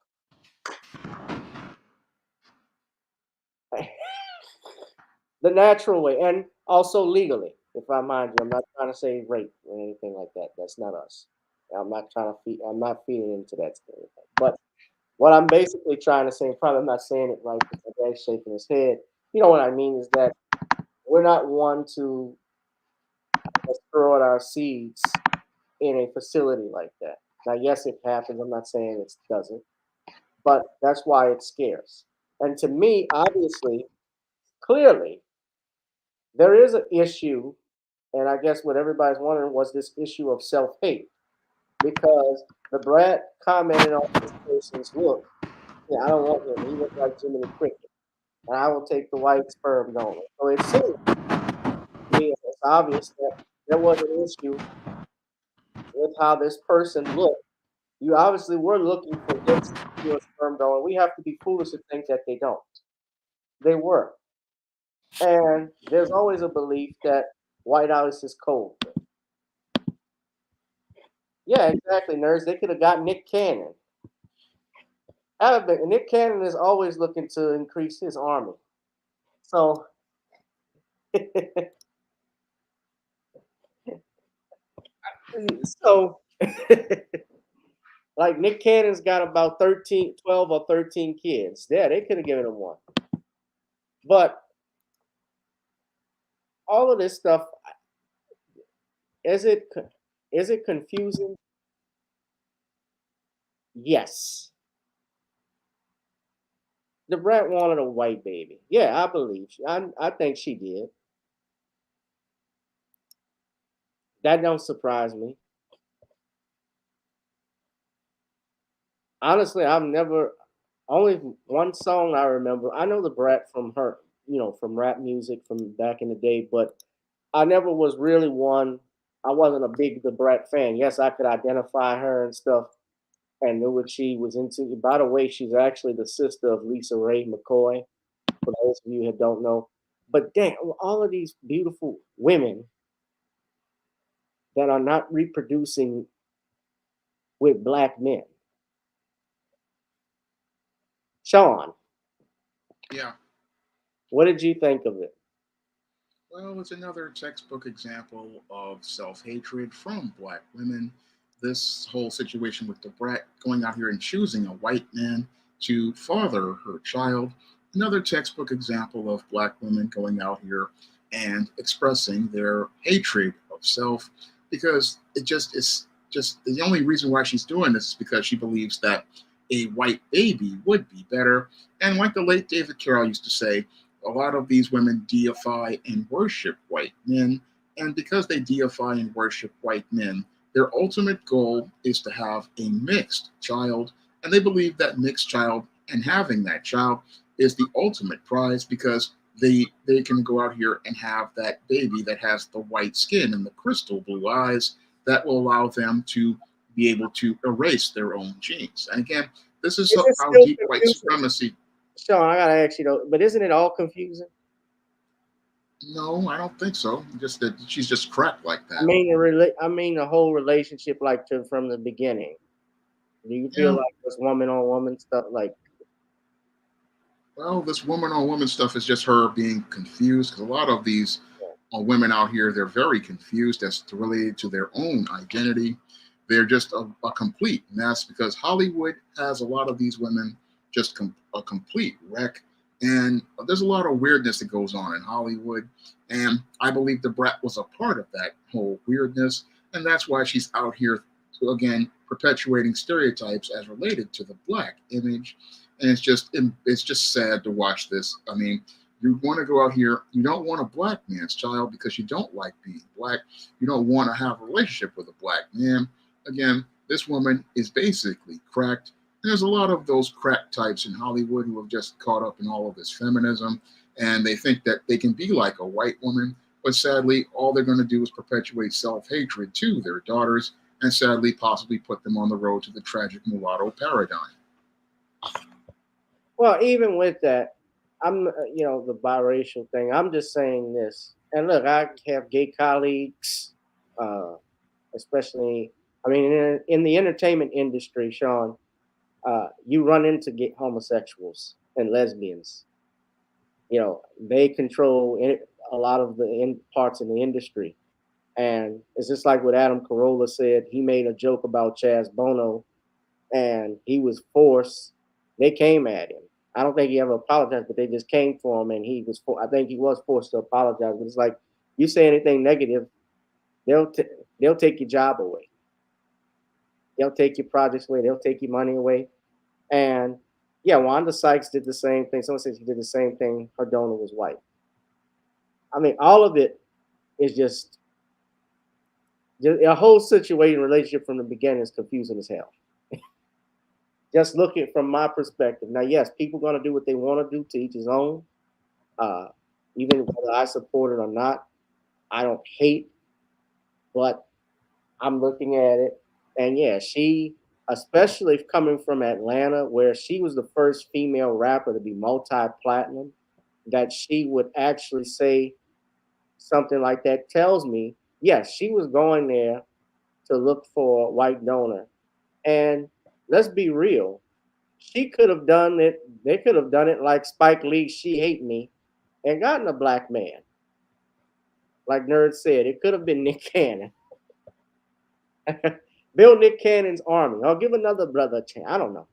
The natural way, and also legally, if I mind you. I'm not trying to say rape or anything like that. That's not us. I'm not feeding into that stereotype. But what I'm basically trying to say, probably I'm not saying it right because my dad's shaking his head. You know what I mean is that we're not one to throw out our seeds in a facility like that. Now, yes, it happens. I'm not saying it doesn't, but that's why it's scarce. And to me, obviously, clearly, there is an issue, and I guess what everybody's wondering was this issue of self-hate, because the Brat commented on this person's look. Yeah, I don't want him. He looks like Jiminy Cricket, and I will take the white sperm donor. So it seems to me it's obvious that there was an issue with how this person looked. You obviously were looking for hits to a sperm donor. We have to be foolish to think that they don't. They were. And there's always a belief that white ice is cold. Yeah, exactly, nerds. They could have got Nick Cannon. Nick Cannon is always looking to increase his army. So, so like Nick Cannon's got about 12 or 13 kids. Yeah, they could have given him one. But all of this stuff, is it confusing? Yes. The Brat wanted a white baby. Yeah, I believe. I think she did. That don't surprise me. Honestly, I've never. Only one song I remember. I know the Brat from her, from rap music from back in the day, but I never was really one. I wasn't a big the Brat fan. Yes, I could identify her and stuff, and knew what she was into. By the way, she's actually the sister of Lisa Ray McCoy. For those of you who don't know, but dang, all of these beautiful women that are not reproducing with black men. Shawn, Yeah. what did you think of it? Well, it's another textbook example of self-hatred from black women. This whole situation with the Brat going out here and choosing a white man to father her child. Another textbook example of Black women going out here and expressing their hatred of self, because it just is just the only reason why she's doing this is because she believes that a white baby would be better. And like the late David Carroll used to say, a lot of these women deify and worship white men. And because they deify and worship white men, their ultimate goal is to have a mixed child. And they believe that mixed child and having that child is the ultimate prize, because they can go out here and have that baby that has the white skin and the crystal blue eyes that will allow them to be able to erase their own genes. And again, this is Is it how still deep white confusing? supremacy. Sean, I gotta ask you though, but isn't it all confusing? No, I don't think so. Just that she's just cracked like I that. mean, I mean the whole relationship, like from the beginning. Do you feel Yeah. like this woman on woman stuff, like? Well, this woman on woman stuff is just her being confused, because a lot of these women out here, they're very confused as to related to their own identity. They're just a complete mess, because Hollywood has a lot of these women just a complete wreck. And there's a lot of weirdness that goes on in Hollywood. And I believe the Brat was a part of that whole weirdness. And that's why she's out here, again, perpetuating stereotypes as related to the Black image. And it's just sad to watch this. I mean, you want to go out here, you don't want a Black man's child because you don't like being Black. You don't want to have a relationship with a Black man. Again, this woman is basically cracked. And there's a lot of those crack types in Hollywood who have just caught up in all of this feminism, and they think that they can be like a white woman. But sadly, all they're going to do is perpetuate self-hatred to their daughters, and sadly possibly put them on the road to the tragic mulatto paradigm. Well, even with that, I'm, the biracial thing. I'm just saying this. And look, I have gay colleagues, especially. I mean, in the entertainment industry, Sean, you run into gay homosexuals and lesbians. They control a lot of the parts in the industry. And it's just like what Adam Carolla said. He made a joke about Chaz Bono, and he was forced. They came at him. I don't think he ever apologized, but they just came for him, and I think he was forced to apologize. But it's like, you say anything negative, they'll take your job away. They'll take your projects away. They'll take your money away. And yeah, Wanda Sykes did the same thing. Someone says she did the same thing. Her donor was white. I mean, all of it is just a whole situation, relationship from the beginning is confusing as hell. Just looking from my perspective. Now, yes, people are going to do what they want to do, to each his own. Even whether I support it or not, I don't hate, but I'm looking at it. And yeah, she, especially coming from Atlanta, where she was the first female rapper to be multi-platinum, that she would actually say something like that tells me, yes, she was going there to look for a white donor. And let's be real, she could have done it. They could have done it like Spike Lee's She Hate Me and gotten a black man. Like Nerd said, it could have been Nick Cannon. Build Nick Cannon's army. I'll give another brother a chance. I don't know.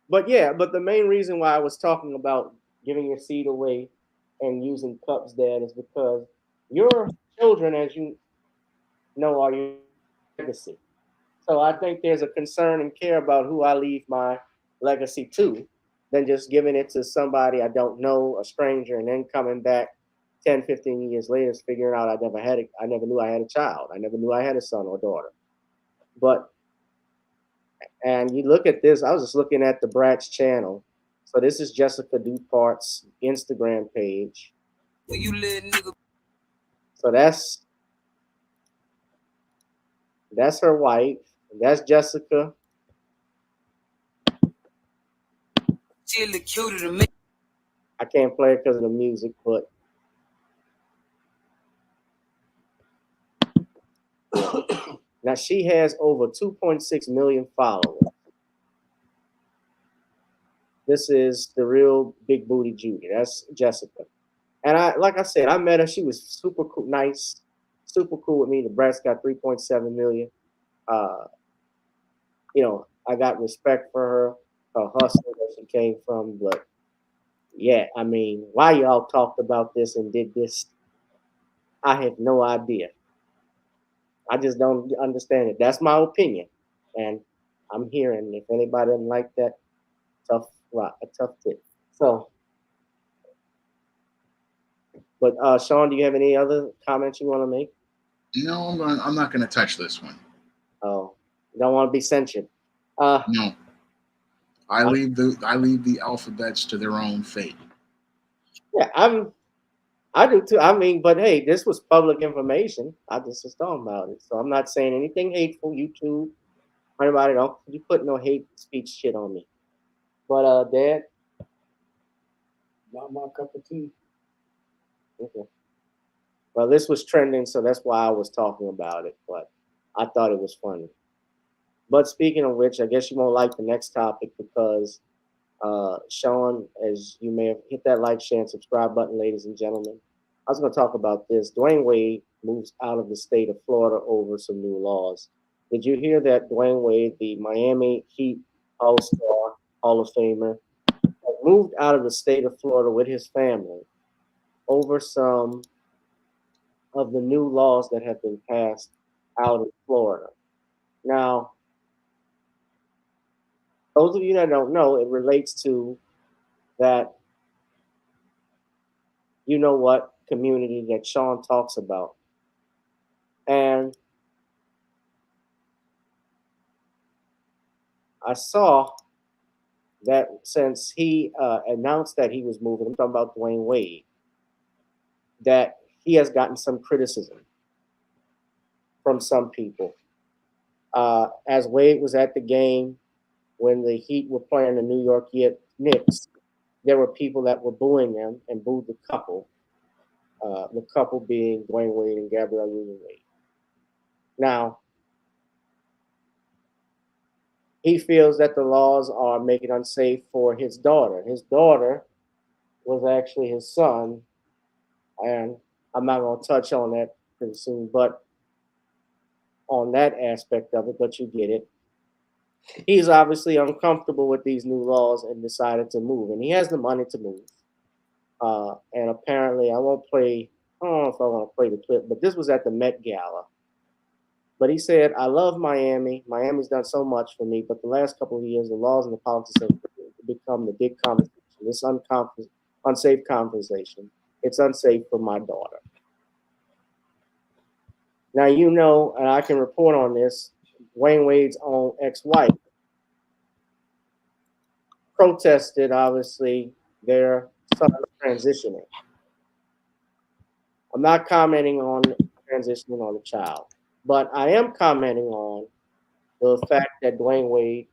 But yeah, but the main reason why I was talking about giving your seed away and using cups, Dad, is because your children, as you know, are your legacy. So I think there's a concern and care about who I leave my legacy to, than just giving it to somebody I don't know, a stranger, and then coming back 10, 15 years later, figuring out I never knew I had a child. I never knew I had a son or daughter. And you look at this, I was just looking at the Brat's channel. So this is Jessica Dupart's Instagram page. So that's her wife. That's Jessica. I can't play it because of the music, but now she has over 2.6 million followers. This is the real big booty Judy. That's Jessica. And like I said, I met her. She was super cool, nice, super cool with me. The Brat's got 3.7 million. I got respect for her. her hustle that she came from. But yeah, I mean, why y'all talked about this and did this, I have no idea. I just don't understand it. That's my opinion, and I'm hearing if anybody doesn't like that, tough rock, a tough tip. So, but Shawn, do you have any other comments you want to make? No, I'm not gonna touch this one. Oh, you don't want to be censured. No. I leave the alphabets to their own fate. Yeah, I do too. I mean, but hey, this was public information. I just was talking about it, so I'm not saying anything hateful. YouTube, anybody, don't you put no hate speech shit on me. But Dad, Not my cup of tea. okay. Well, this was trending, so that's why I was talking about it. But I thought it was funny. But speaking of which, I guess you won't like the next topic because Shawn, as you may have hit that like, share, and subscribe button, ladies and gentlemen. I was going to talk about this. Dwayne Wade moves out of the state of Florida over some new laws. Did you hear that Dwayne Wade, the Miami Heat All-Star Hall of Famer, moved out of the state of Florida with his family over some of the new laws that have been passed out in Florida? Now, those of you that don't know, it relates to that, you know what, community that Shawn talks about. And I saw that since he announced that he was moving, I'm talking about Dwayne Wade, that he has gotten some criticism from some people. As Wade was at the game when the Heat were playing the New York Knicks, there were people that were booing them and booed the couple being Dwayne Wade and Gabrielle Union Wade. Now, he feels that the laws are making it unsafe for his daughter. His daughter was actually his son, and I'm not going to touch on that pretty soon, but on that aspect of it, but you get it. He's obviously uncomfortable with these new laws and decided to move, and he has the money to move. And apparently, I don't know if I want to play the clip, but this was at the Met Gala. But he said, I love Miami. Miami's done so much for me, but the last couple of years, the laws and the politics have become the big conversation. It's unsafe conversation. It's unsafe for my daughter. Now, you know, and I can report on this, Dwayne Wade's own ex-wife protested, obviously, their son transitioning. I'm not commenting on transitioning on the child, but I am commenting on the fact that Dwayne Wade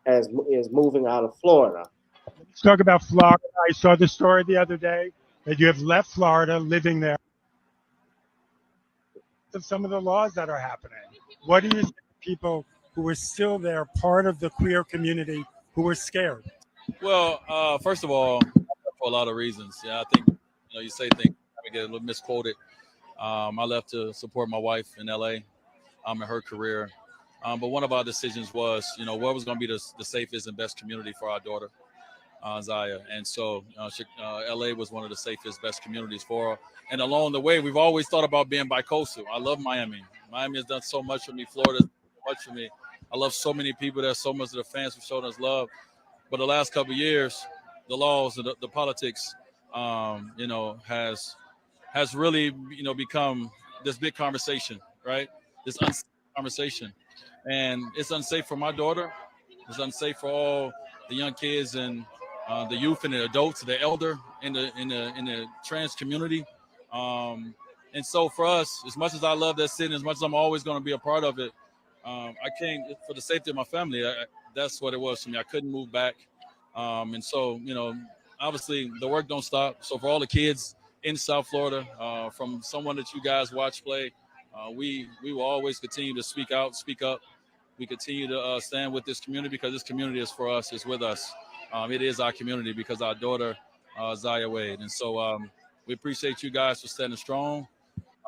is moving out of Florida. Let's talk about Florida. I saw the story the other day that you have left Florida, living there. Of some of the laws that are happening. What do you think of people who are still there, part of the queer community, who are scared? Well, first of all, for a lot of reasons. Yeah, I think you say things that get a little misquoted. I left to support my wife in LA, in her career. But one of our decisions was, what was going to be the safest and best community for our daughter, Zaya. And so LA was one of the safest, best communities for her. And along the way, we've always thought about being bicoastal. I love Miami. Miami has done so much for me. Florida has done so much for me. I love so many people there, so much of the fans have shown us love. But the last couple of years, the laws, the politics, has really, become this big conversation, right? This unsafe conversation. And it's unsafe for my daughter. It's unsafe for all the young kids and the youth and the adults, the elder in the trans community. And so for us, as much as I love that city, as much as I'm always going to be a part of it, I came for the safety of my family. That's what it was for me. I couldn't move back. And so, obviously the work don't stop. So for all the kids in South Florida, from someone that you guys watch play, we will always continue to speak out, speak up. We continue to stand with this community because this community is for us, it's with us. It is our community because our daughter, Zaya Wade. And so we appreciate you guys for standing strong.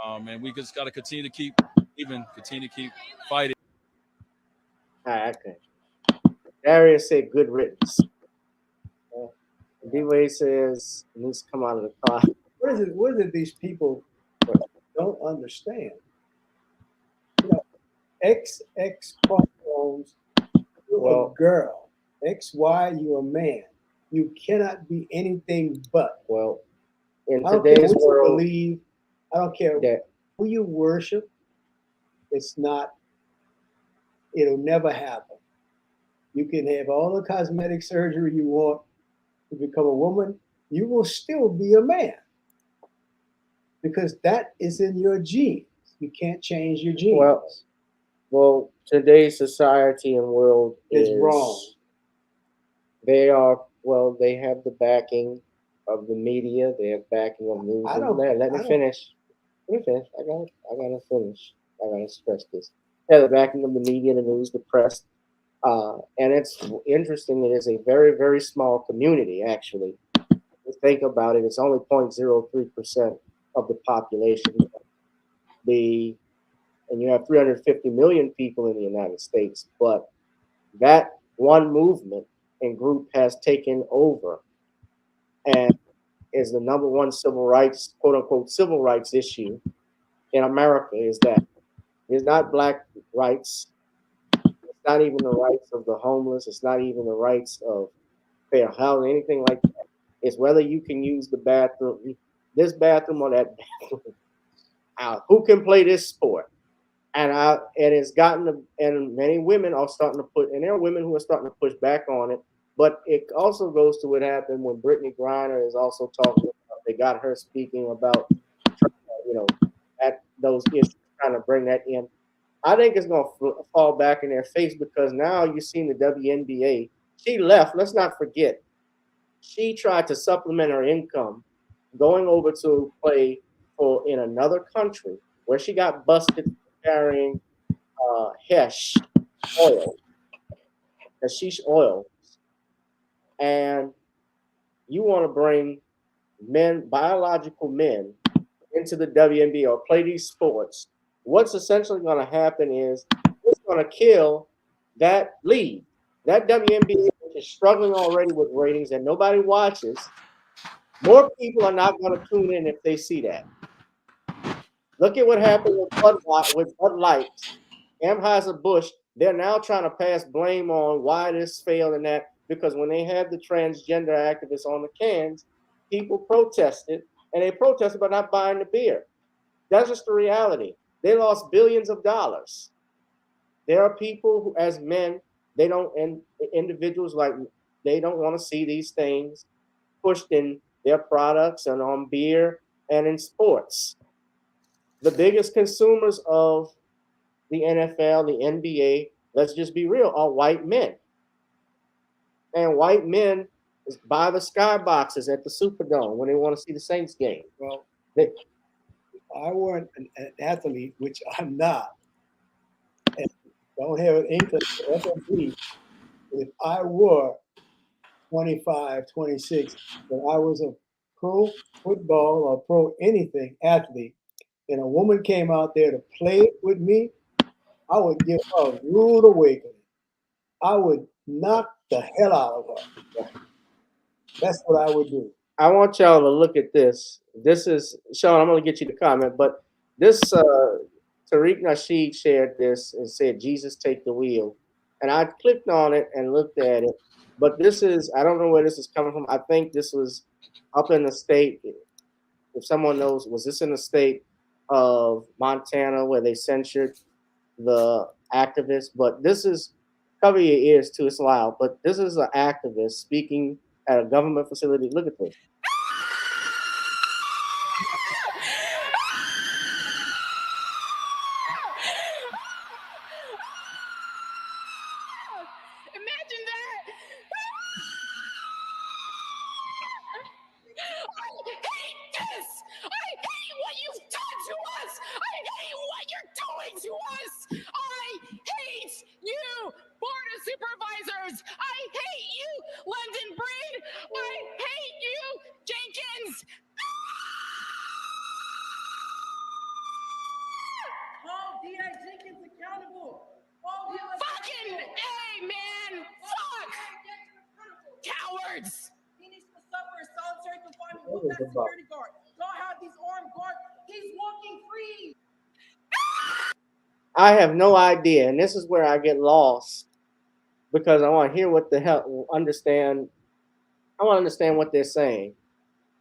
And we just got to continue to keep fighting. Okay. Darius said good riddance. D-Wade says it needs to come out of the car. What is it these people don't understand? You know, XX chromosomes, you're a girl. XY, you're a man. You cannot be anything but. Well, in I don't care today's what you world, believe. I don't care who you worship. It's not. It'll never happen. You can have all the cosmetic surgery you want to become a woman. You will still be a man because that is in your genes. You can't change your genes. Well, today's society and world is wrong. They are they have the backing of the media. They have backing of news. Let me finish. I gotta finish. I gotta stress this. Yeah, the backing of the media, the news, the press. And it's interesting. It is a very, very small community, actually. If you think about it, it's only 0.03% of the population. And you have 350 million people in the United States, but that one movement and group has taken over and is the number one civil rights, quote unquote, civil rights issue in America. Is that it's not black rights. It's not even the rights of the homeless. It's not even the rights of fair health, anything like that. It's whether you can use the bathroom, this bathroom or that bathroom. Who can play this sport? And it's gotten and many women are starting to put, and there are women who are starting to push back on it. But it also goes to what happened when Brittany Griner is also talking about. They got her speaking about, at those issues, trying to bring that in. I think it's going to fall back in their face because now you've seen the WNBA. She left. Let's not forget. She tried to supplement her income going over to play in another country where she got busted carrying Hesh oil, hashish oil, and you want to bring biological men, into the WNBA or play these sports. What's essentially going to happen is it's going to kill that league. That WNBA is struggling already with ratings and nobody watches. More people are not going to tune in if they see that. Look at what happened with Bud Light, Anheuser-Busch. They're now trying to pass blame on why this failed and that, because when they had the transgender activists on the cans, people protested, and they protested by not buying the beer. That's just the reality. They lost billions of dollars. There are people who, as men, they don't, and individuals like, they don't want to see these things pushed in their products and on beer and in sports. The biggest consumers of the NFL, the NBA, let's just be real, are white men. And white men buy the skyboxes at the Superdome when they want to see the Saints game. Well, if I weren't an athlete, which I'm not, and don't have an income for FMP, if I were 25, 26, and I was a pro football or pro anything athlete, and a woman came out there to play with me, I would give her a rude awakening. I would knock the hell out of her. That's what I would do. I want y'all to look at this. This is, Shawn, I'm going to get you to comment, but this, Tariq Nasheed shared this and said, Jesus, take the wheel. And I clicked on it and looked at it. But this is, I don't know where this is coming from. I think this was up in the state. If someone knows, was this in the state of Montana where they censored the activists? But this is, cover your ears too, it's loud. But this is an activist speaking at a government facility. Look at this. Imagine that. I hate this. I hate what you've done to us. I hate what you're doing to us. I hate you, board of supervisors. I hate you, London Breed. I hate you, What was it about? security guard. Y'all have these armed guards. He's walking free. I have no idea, and this is where I get lost because I want to hear what the hell understand. I want to understand what they're saying,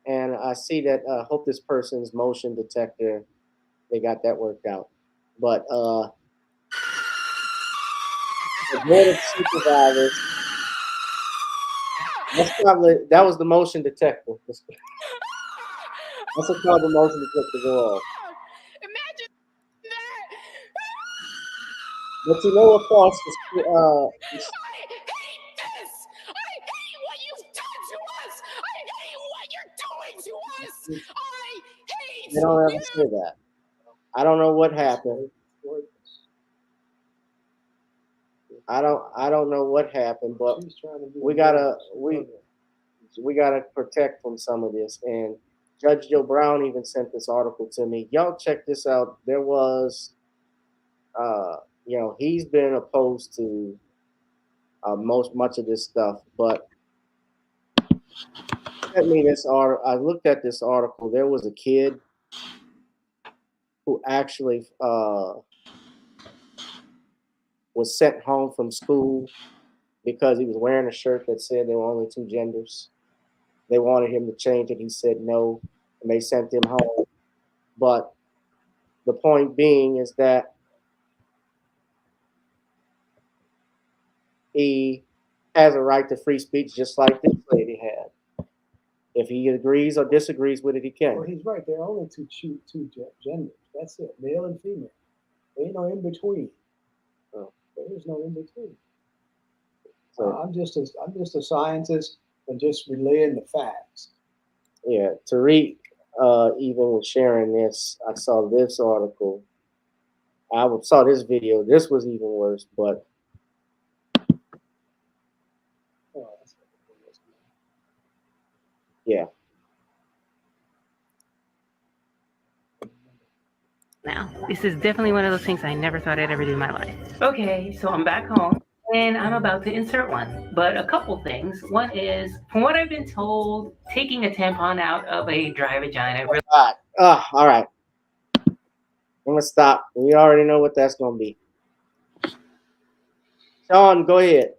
and I see that. Hope this person's motion detector, they got that worked out. But the board of supervisors. That was the motion detector. That's what called the motion detector go off. Imagine that. But you know what false is, I hate this. I hate what you've done to us. I hate what you're doing to us. I hate they don't ever you. say that. I don't know what happened. I don't know what happened, but we gotta protect from some of this. And Judge Joe Brown even sent this article to me. Y'all check this out. There was, he's been opposed to much of this stuff, but sent me this article. I looked at this article. There was a kid who actually was sent home from school because he was wearing a shirt that said there were only two genders. They wanted him to change it. He said no, and they sent him home. But the point being is that he has a right to free speech just like this lady had. If he agrees or disagrees with it, he can. Well, he's right. There are only two genders. That's it, male and female. There ain't no in between. Oh. There is no in between. So, I'm just a scientist and just relaying the facts. Yeah, Tariq even was sharing this. I saw this article. I saw this video. This was even worse, but yeah. Now, this is definitely one of those things I never thought I'd ever do in my life. Okay, so I'm back home and I'm about to insert one. But a couple things. One is, from what I've been told, taking a tampon out of a dry vagina really. All right. I'm gonna stop. We already know what that's gonna be. Shawn, go ahead.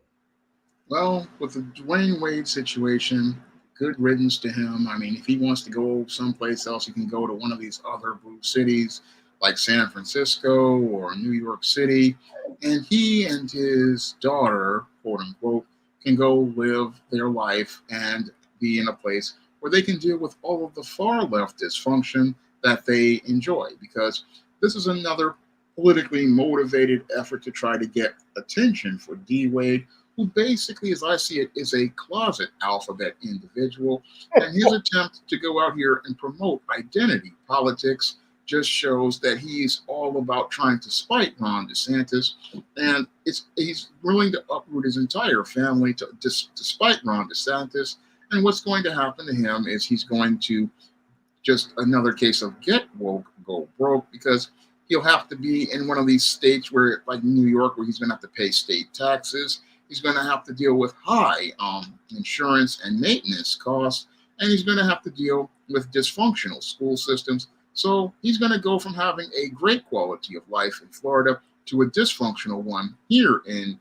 Well, with the Dwayne Wade situation, good riddance to him. I mean, if he wants to go someplace else, he can go to one of these other blue cities like San Francisco or New York City, and he and his daughter, quote unquote, can go live their life and be in a place where they can deal with all of the far left dysfunction that they enjoy, because this is another politically motivated effort to try to get attention for D. Wade, who basically, as I see it, is a closet alphabet individual. And his attempt to go out here and promote identity politics just shows that he's all about trying to spite Ron DeSantis. And he's willing to uproot his entire family to spite Ron DeSantis. And what's going to happen to him is he's going to just another case of get woke, go broke, because he'll have to be in one of these states where, like New York, where he's going to have to pay state taxes. He's going to have to deal with high insurance and maintenance costs, and he's going to have to deal with dysfunctional school systems. So he's going to go from having a great quality of life in Florida to a dysfunctional one here in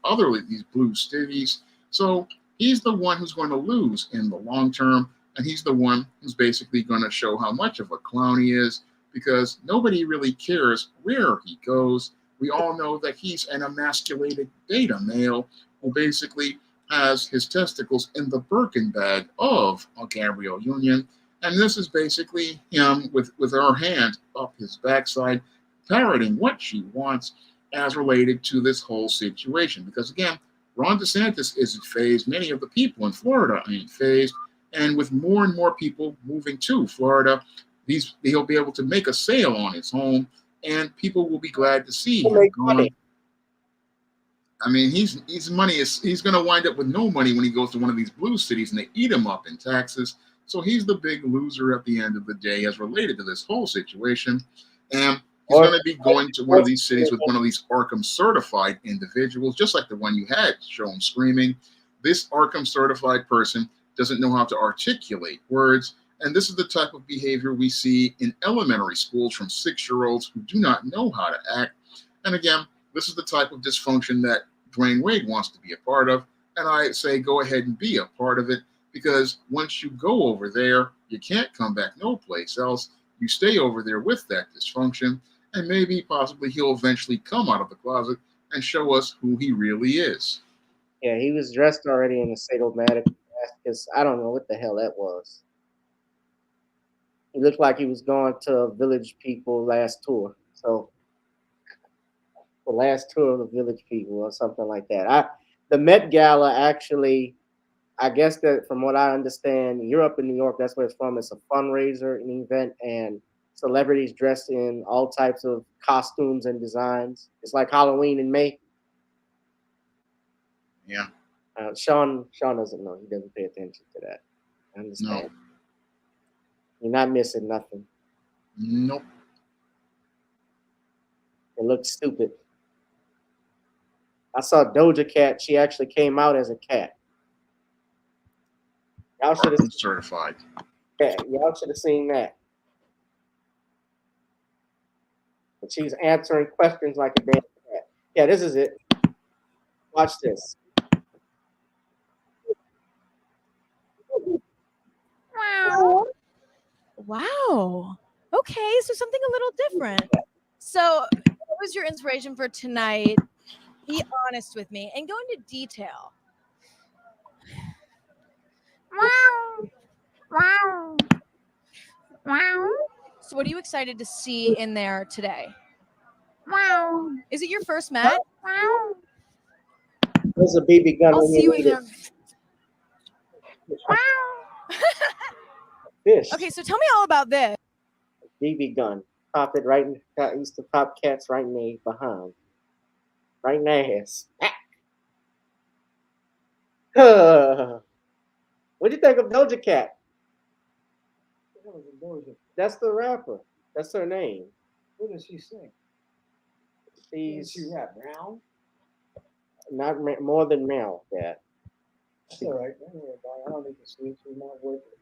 these blue cities. So he's the one who's going to lose in the long term, and he's the one who's basically going to show how much of a clown he is, because nobody really cares where he goes. We all know that he's an emasculated beta male who basically has his testicles in the Birkin bag of Gabrielle Union. And this is basically him with her hand up his backside, parroting what she wants as related to this whole situation. Because again, Ron DeSantis isn't phased. Many of the people in Florida ain't phased. And with more and more people moving to Florida, he'll be able to make a sale on his home, and people will be glad to see him gone. I mean, he's going to wind up with no money when he goes to one of these blue cities and they eat him up in taxes. So he's the big loser at the end of the day as related to this whole situation. And he's going to be going to one of these cities with one of these Arkham certified individuals, just like the one you had shown screaming. This Arkham certified person doesn't know how to articulate words, And this is the type of behavior we see in elementary schools from 6-year-olds who do not know how to act. And again, this is the type of dysfunction that Dwayne Wade wants to be a part of. And I say go ahead and be a part of it, because once you go over there, you can't come back no place else. You stay over there with that dysfunction, and maybe possibly he'll eventually come out of the closet and show us who he really is. Yeah, he was dressed already in a sadomasoch mask, because I don't know what the hell that was. He looked like he was going to Village People last tour. So the last tour of the Village People or something like that. The Met Gala actually, I guess that from what I understand, you're up in New York, that's where it's from. It's a fundraiser, an event, and celebrities dressed in all types of costumes and designs. It's like Halloween in May. Yeah. Shawn doesn't know. He doesn't pay attention to that. I understand. No. You're not missing nothing. Nope. It looks stupid. I saw Doja Cat. She actually came out as a cat. Y'all should have certified. Yeah, y'all should have seen that. But she's answering questions like a damn cat. Yeah, this is it. Watch this. Wow. Wow. Okay, so something a little different. So, what was your inspiration for tonight? Be honest with me and go into detail. Wow. Wow. Wow. So, what are you excited to see in there today? Wow. Is it your first Met? Wow. There's a BB gun. I'll see you in there. Wow. Fish. Okay, so tell me all about this. BB gun. Pop it right in. I used to pop cats right in the behind. Right in their ass. What'd you think of Doja Cat? That's the rapper. That's her name. What does she sing? She's She rap round. Not more than Mel, Cat. That's all right. Don't worry about it. I don't need to see. She's not worth it.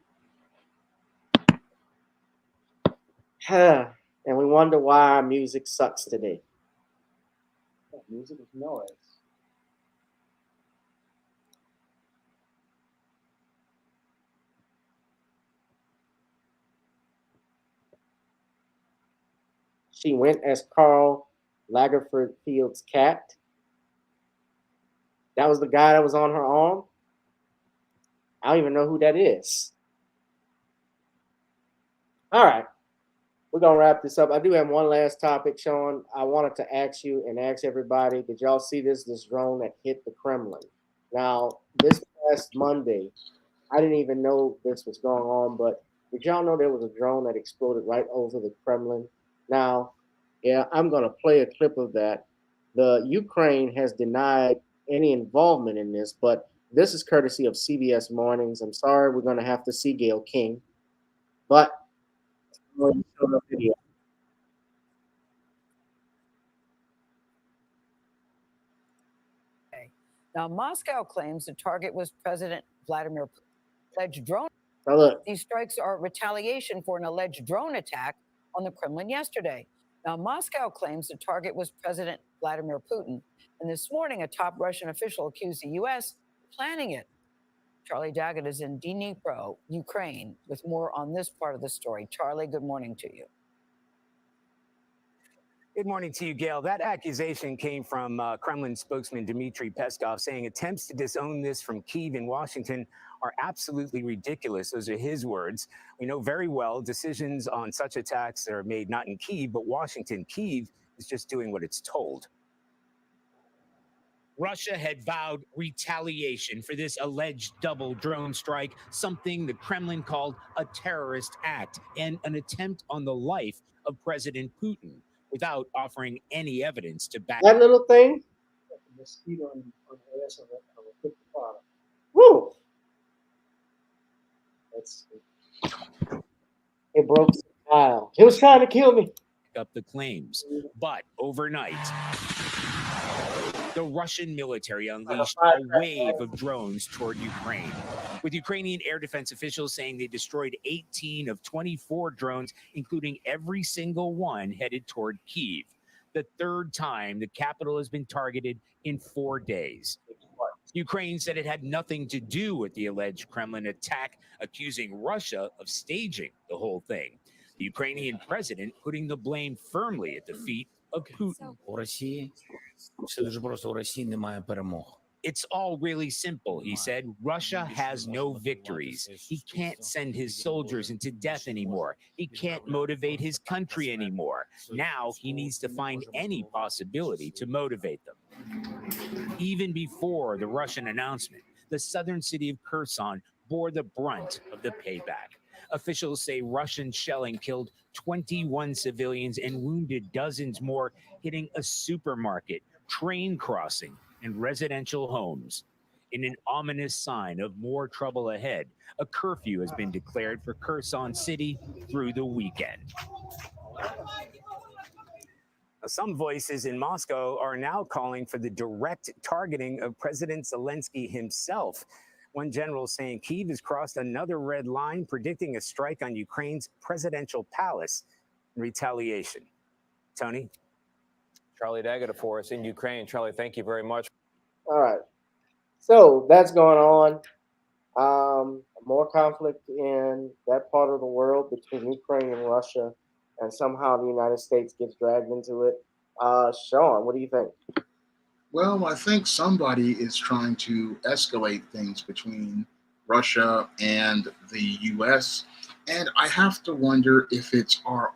And we wonder why our music sucks today. Music is noise. She went as Carl Lagerfeld Field's cat. That was the guy that was on her arm. I don't even know who that is. All right. We're going to wrap this up. I do have one last topic, Shawn. I wanted to ask you and ask everybody, did y'all see this drone that hit the Kremlin? Now, this past Monday, I didn't even know this was going on, but did y'all know there was a drone that exploded right over the Kremlin? Now, yeah, I'm going to play a clip of that. The Ukraine has denied any involvement in this, but this is courtesy of CBS Mornings. I'm sorry we're going to have to see Gayle King, but I'm going to show the video. Now, Moscow claims the target was President Vladimir Putin's alleged drone. Now look. These strikes are retaliation for an alleged drone attack on the Kremlin yesterday. Now, Moscow claims the target was President Vladimir Putin. And this morning, a top Russian official accused the U.S. of planning it. Charlie Daggett is in Dnipro, Ukraine, with more on this part of the story. Charlie, good morning to you. Good morning to you, Gail. That accusation came from Kremlin spokesman Dmitry Peskov, saying attempts to disown this from Kyiv and Washington are absolutely ridiculous. Those are his words. We know very well decisions on such attacks are made not in Kyiv, but Washington. Kyiv is just doing what it's told. Russia had vowed retaliation for this alleged double drone strike, something the Kremlin called a terrorist act and an attempt on the life of President Putin, without offering any evidence to back that little thing. Mosquito on the ass of a quick product. Woo! It broke the tile. It was trying to kill me. up the claims. But overnight, The Russian military unleashed a wave of drones toward Ukraine, with Ukrainian air defense officials saying they destroyed 18 of 24 drones, including every single one headed toward Kyiv. The third time the capital has been targeted in 4 days. Ukraine said it had nothing to do with the alleged Kremlin attack, accusing Russia of staging the whole thing. The Ukrainian president putting the blame firmly at the feet of Putin. It's all really simple, he said. Russia has no victories. He can't send his soldiers into death anymore. He can't motivate his country anymore. Now he needs to find any possibility to motivate them. Even before the Russian announcement, the southern city of Kherson bore the brunt of the payback. Officials say Russian shelling killed 21 civilians and wounded dozens more, hitting a supermarket, train crossing, and residential homes. In an ominous sign of more trouble ahead, a curfew has been declared for Kherson City through the weekend. Some voices in Moscow are now calling for the direct targeting of President Zelensky himself. One general saying Kyiv has crossed another red line, predicting a strike on Ukraine's presidential palace in retaliation. Tony? Charlie D'Agata for us in Ukraine. Charlie, thank you very much. All right. So that's going on. More conflict in that part of the world between Ukraine and Russia, and somehow the United States gets dragged into it. Shawn, what do you think? Well, I think somebody is trying to escalate things between Russia and the U.S., and I have to wonder if it's our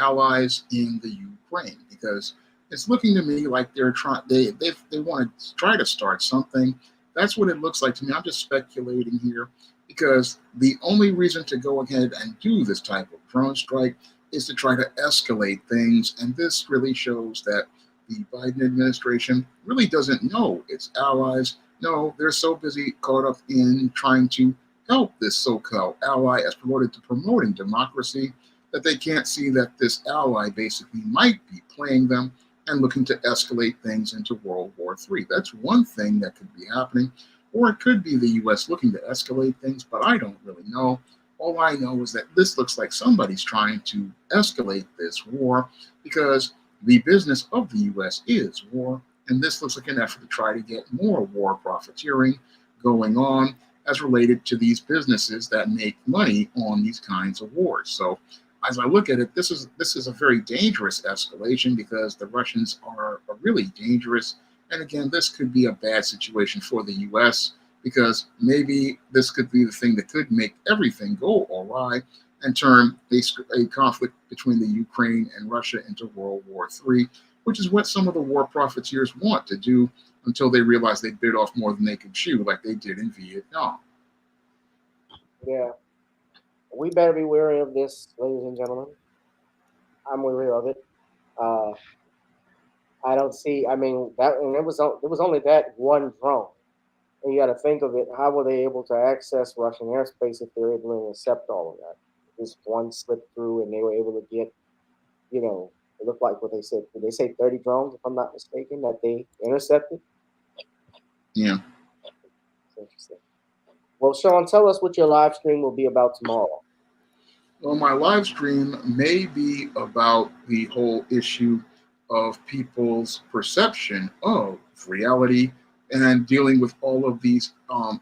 allies in the Ukraine, because it's looking to me like they want to try to start something. That's what it looks like to me. I'm just speculating here, because the only reason to go ahead and do this type of drone strike is to try to escalate things, and this really shows that the Biden administration really doesn't know its allies. No, they're so busy caught up in trying to help this so-called ally as promoted to promoting democracy that they can't see that this ally basically might be playing them and looking to escalate things into World War III. That's one thing that could be happening, or it could be the U.S. looking to escalate things, but I don't really know. All I know is that this looks like somebody's trying to escalate this war, because the business of the U.S. is war, and this looks like an effort to try to get more war profiteering going on as related to these businesses that make money on these kinds of wars. So as I look at it, this is a very dangerous escalation, because the Russians are really dangerous. And again, this could be a bad situation for the U.S., because maybe this could be the thing that could make everything go awry and turn a conflict between the Ukraine and Russia into World War III, which is what some of the war profiteers want to do until they realize they bit off more than they could chew, like they did in Vietnam. Yeah. We better be wary of this, ladies and gentlemen. I'm wary of it. I don't see, I mean, it was only that one drone. And you got to think of it, how were they able to access Russian airspace if they're able to intercept all of that? Just one slipped through and they were able to get, it looked like what they said. Did they say 30 drones, if I'm not mistaken, that they intercepted? Yeah. That's interesting. Well, Shawn, tell us what your live stream will be about tomorrow. Well, my live stream may be about the whole issue of people's perception of reality and dealing with all of these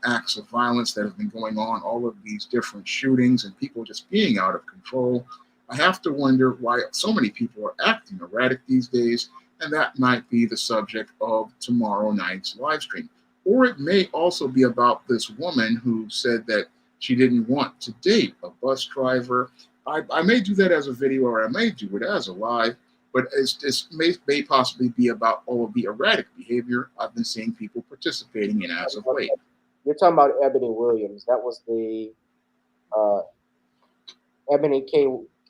acts of violence that have been going on, all of these different shootings and people just being out of control. I have to wonder why so many people are acting erratic these days, and that might be the subject of tomorrow night's live stream. Or it may also be about this woman who said that she didn't want to date a bus driver. I may do that as a video, or I may do it as a live, but it may possibly be about all of the erratic behavior I've been seeing people participating in as of late. You're talking about Ebony Williams. That was the Ebony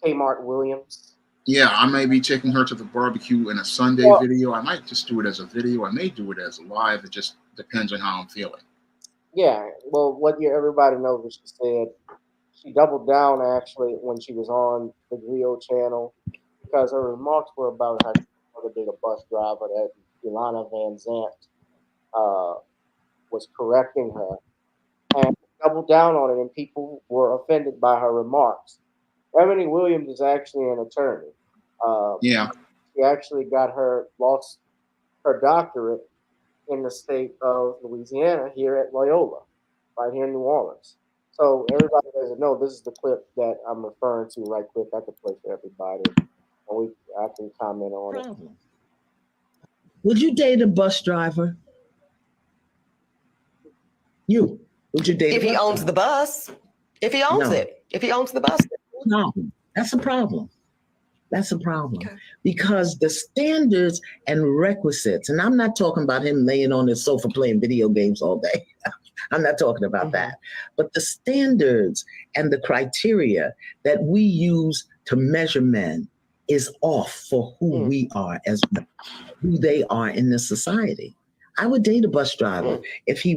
Kmart Williams. Yeah, I may be taking her to the barbecue in a Sunday video. I might just do it as a video. I may do it as a live. It just depends on how I'm feeling. Yeah, well, everybody knows what she said. She doubled down, actually, when she was on the Rio channel, because her remarks were about how she wanted to date a bus driver that Ilana Van Zant was correcting her and doubled down on it, and people were offended by her remarks. Ebony Williams is actually an attorney. Yeah. She actually lost her doctorate in the state of Louisiana here at Loyola, right here in New Orleans. So everybody doesn't know this is the clip that I'm referring to right quick. I could play for everybody, and I can comment on it. Would you date a bus driver? Would you date If a bus he owns driver? the bus, if he owns No. it, if he owns the bus. Problem. That's a problem. That's a problem. Because the standards and requisites, and I'm not talking about him laying on his sofa playing video games all day. I'm not talking about that. But the standards and the criteria that we use to measure men is off for who we are as men, who they are in this society. I would date a bus driver if he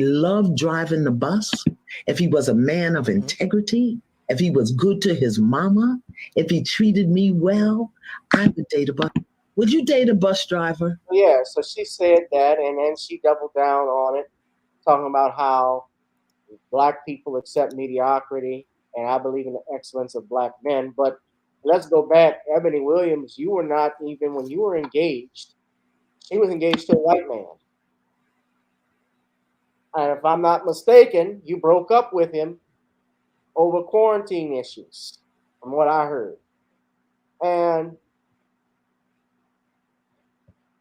loved driving the bus, if he was a man of integrity, if he was good to his mama, if he treated me well. I would date a bus. Would you date a bus driver? Yeah, so she said that, and then she doubled down on it, talking about how Black people accept mediocrity, and I believe in the excellence of Black men. But let's go back. Ebony Williams, you were not even, when you were engaged, she was engaged to a white man. And if I'm not mistaken, you broke up with him over quarantine issues, from what I heard. And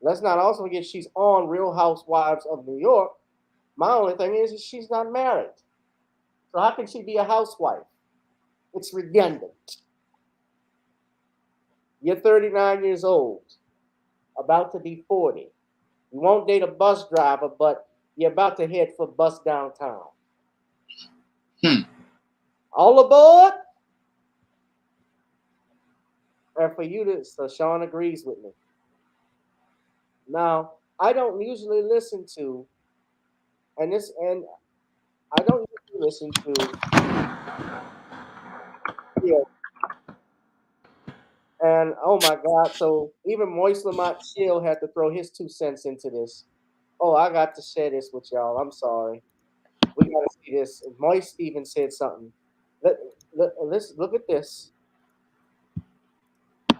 let's not also forget she's on Real Housewives of New York. My only thing is she's not married. So how can she be a housewife? It's redundant. You're 39 years old, about to be 40. You won't date a bus driver, but you're about to head for bus downtown. All aboard? And for you to, so Shawn agrees with me. Now, I don't usually listen to, and I don't usually listen to, and oh my God, so even Moise Lamont Chill had to throw his 2 cents into this. Oh, I got to share this with y'all. I'm sorry. We got to see this. Moise even said something. Let's look at this.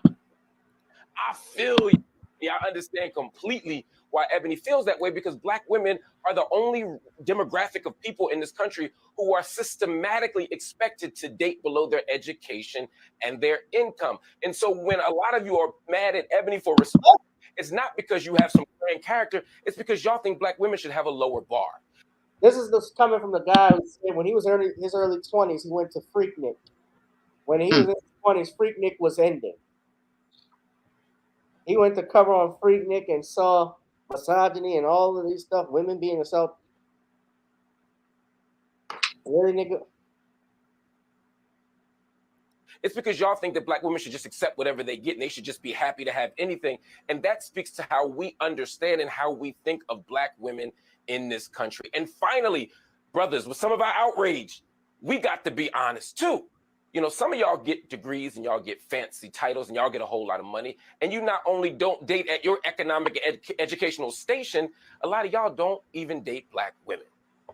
I feel you. Yeah, I understand completely why Ebony feels that way, because Black women are the only demographic of people in this country who are systematically expected to date below their education and their income. And so when a lot of you are mad at Ebony for responding, it's not because you have some grand character, it's because y'all think Black women should have a lower bar. This is coming from the guy who said when he was in his early 20s, he went to Freaknik. When he was in his 20s, Freaknik was ending. He went to cover on Freaknik and saw misogyny and all of these stuff, women being assaulted. Really, nigga? It's because y'all think that Black women should just accept whatever they get and they should just be happy to have anything. And that speaks to how we understand and how we think of Black women in this country. And finally, brothers, with some of our outrage, we got to be honest too. You know, some of y'all get degrees and y'all get fancy titles and y'all get a whole lot of money. And you not only don't date at your economic educational station, a lot of y'all don't even date Black women.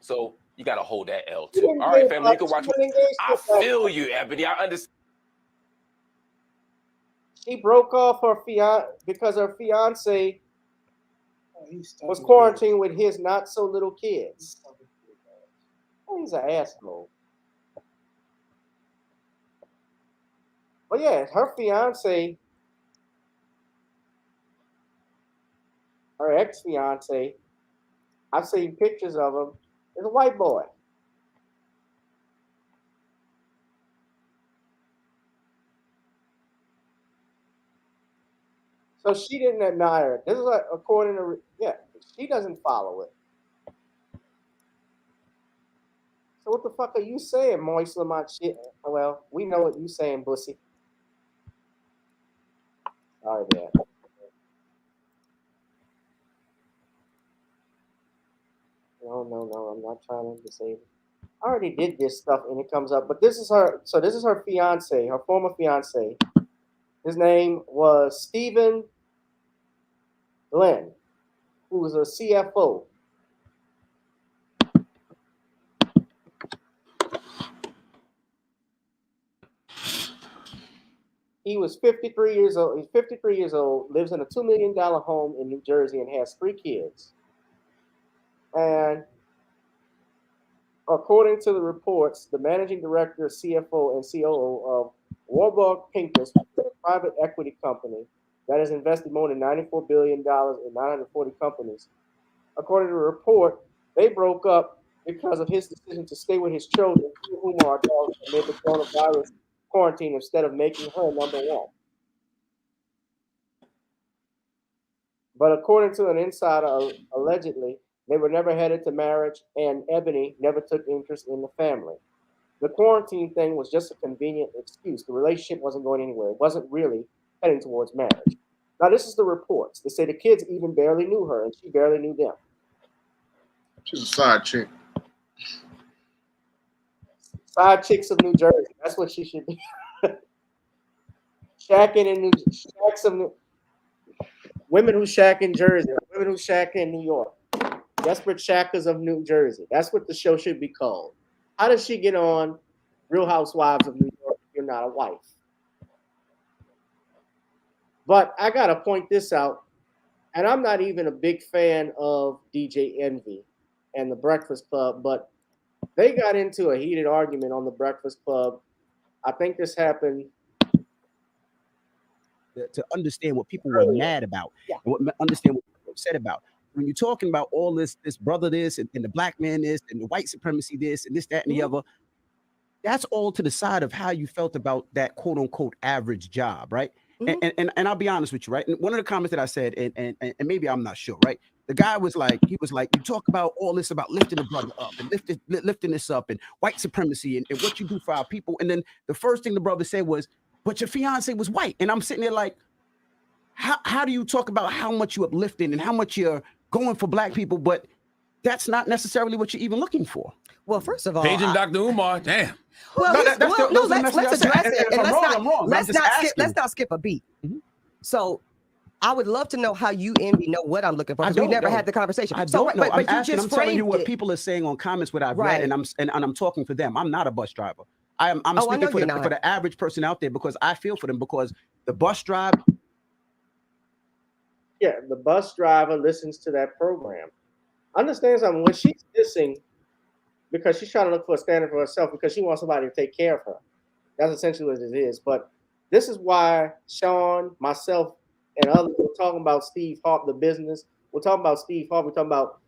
So you got to hold that L too. All right, family, you can watch. I feel you, Ebony. I understand. She broke off her fiance because her fiance was quarantined with his not so little kids. Oh, he's an asshole. But yeah, her fiance, her ex-fiance, I've seen pictures of him, is a white boy. So she didn't admire it. This is according to, she doesn't follow it. So what the fuck are you saying, Moise Lamont shit? Well, we know what you saying, Bussy. Sorry, man. No, I'm not trying to disable. I already did this stuff and it comes up, but this is her. So this is her fiance, her former fiance. His name was Stephen Glenn, who was a CFO. He was 53 years old. He's 53 years old, lives in a $2 million home in New Jersey, and has 3 kids. And according to the reports, the managing director, CFO, and COO of Warburg Pincus, a private equity company that has invested more than $94 billion in 940 companies. According to the report, they broke up because of his decision to stay with his children, two of whom are adults, amid the coronavirus quarantine instead of making her number one. But according to an insider, allegedly, they were never headed to marriage, and Ebony never took interest in the family. The quarantine thing was just a convenient excuse. The relationship wasn't going anywhere. It wasn't really heading towards marriage. Now, this is the reports. They say the kids even barely knew her, and she barely knew them. She's a side chick. Side chicks of New Jersey. That's what she should be. Shacking in New Jersey. Women who shack in Jersey. Women who shack in New York. Desperate Shackers of New Jersey. That's what the show should be called. How does she get on Real Housewives of New York if you're not a wife? But I got to point this out, and I'm not even a big fan of DJ Envy and the Breakfast Club, but they got into a heated argument on the Breakfast Club. I think this happened to understand what people were mad about, and understand what people were upset about. When you're talking about all this brother this, and the black man this, and the white supremacy this, and this, that, and the other, that's all to the side of how you felt about that quote unquote average job, right? And I'll be honest with you, right? And one of the comments that I said, and maybe I'm not sure, right? The guy was like, you talk about all this about lifting the brother up and lifting this up and white supremacy and what you do for our people. And then the first thing the brother said was, but your fiance was white. And I'm sitting there like, how do you talk about how much you're uplifting and how much you're going for black people, but that's not necessarily what you're even looking for? Well, first of all, paging Dr. Umar, damn. Well, let's address it. And let's not skip a beat. So I would love to know how you, Envy, know what I'm looking for, because we never had the conversation. I don't know. I'm telling you what people are saying on comments, what I've read, and I'm talking for them. I'm not a bus driver. I'm speaking for the average person out there, because I feel for them, because the bus driver. Yeah, the bus driver listens to that program. Understand something, when she's dissing, because she's trying to look for a standard for herself, because she wants somebody to take care of her. That's essentially what it is. But this is why Shawn, myself, and others were talking about Steve Harvey, the business. We're talking about Steve Harvey. We're talking about,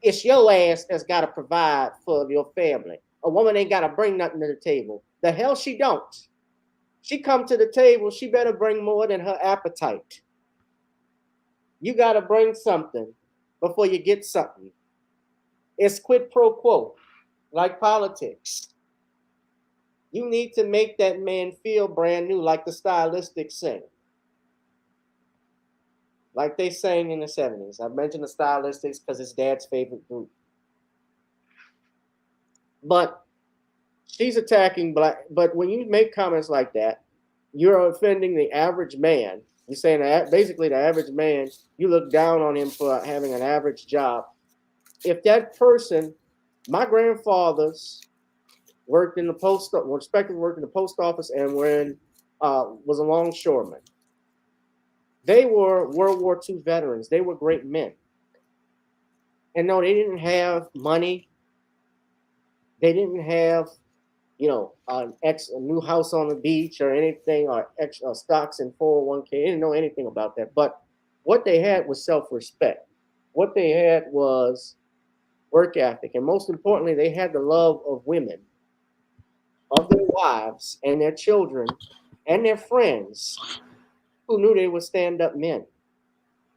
it's your ass that's got to provide for your family. A woman ain't got to bring nothing to the table. The hell she don't. She come to the table, she better bring more than her appetite. You got to bring something before you get something. It's quid pro quo, like politics. You need to make that man feel brand new, like the Stylistics sing. Like they sang in the 70s. I mentioned the Stylistics because it's Dad's favorite group. But she's attacking black. But when you make comments like that, you're offending the average man. You're saying that basically the average man, you look down on him for having an average job. If that person, my grandfathers worked in the respectively worked in the post office and was a longshoreman. They were World War II veterans. They were great men. And no, they didn't have money. They didn't have, a new house on the beach or anything, or extra stocks in 401k. They didn't know anything about that. But what they had was self-respect. What they had was work ethic. And most importantly, they had the love of women, of their wives and their children and their friends, who knew they were stand-up men.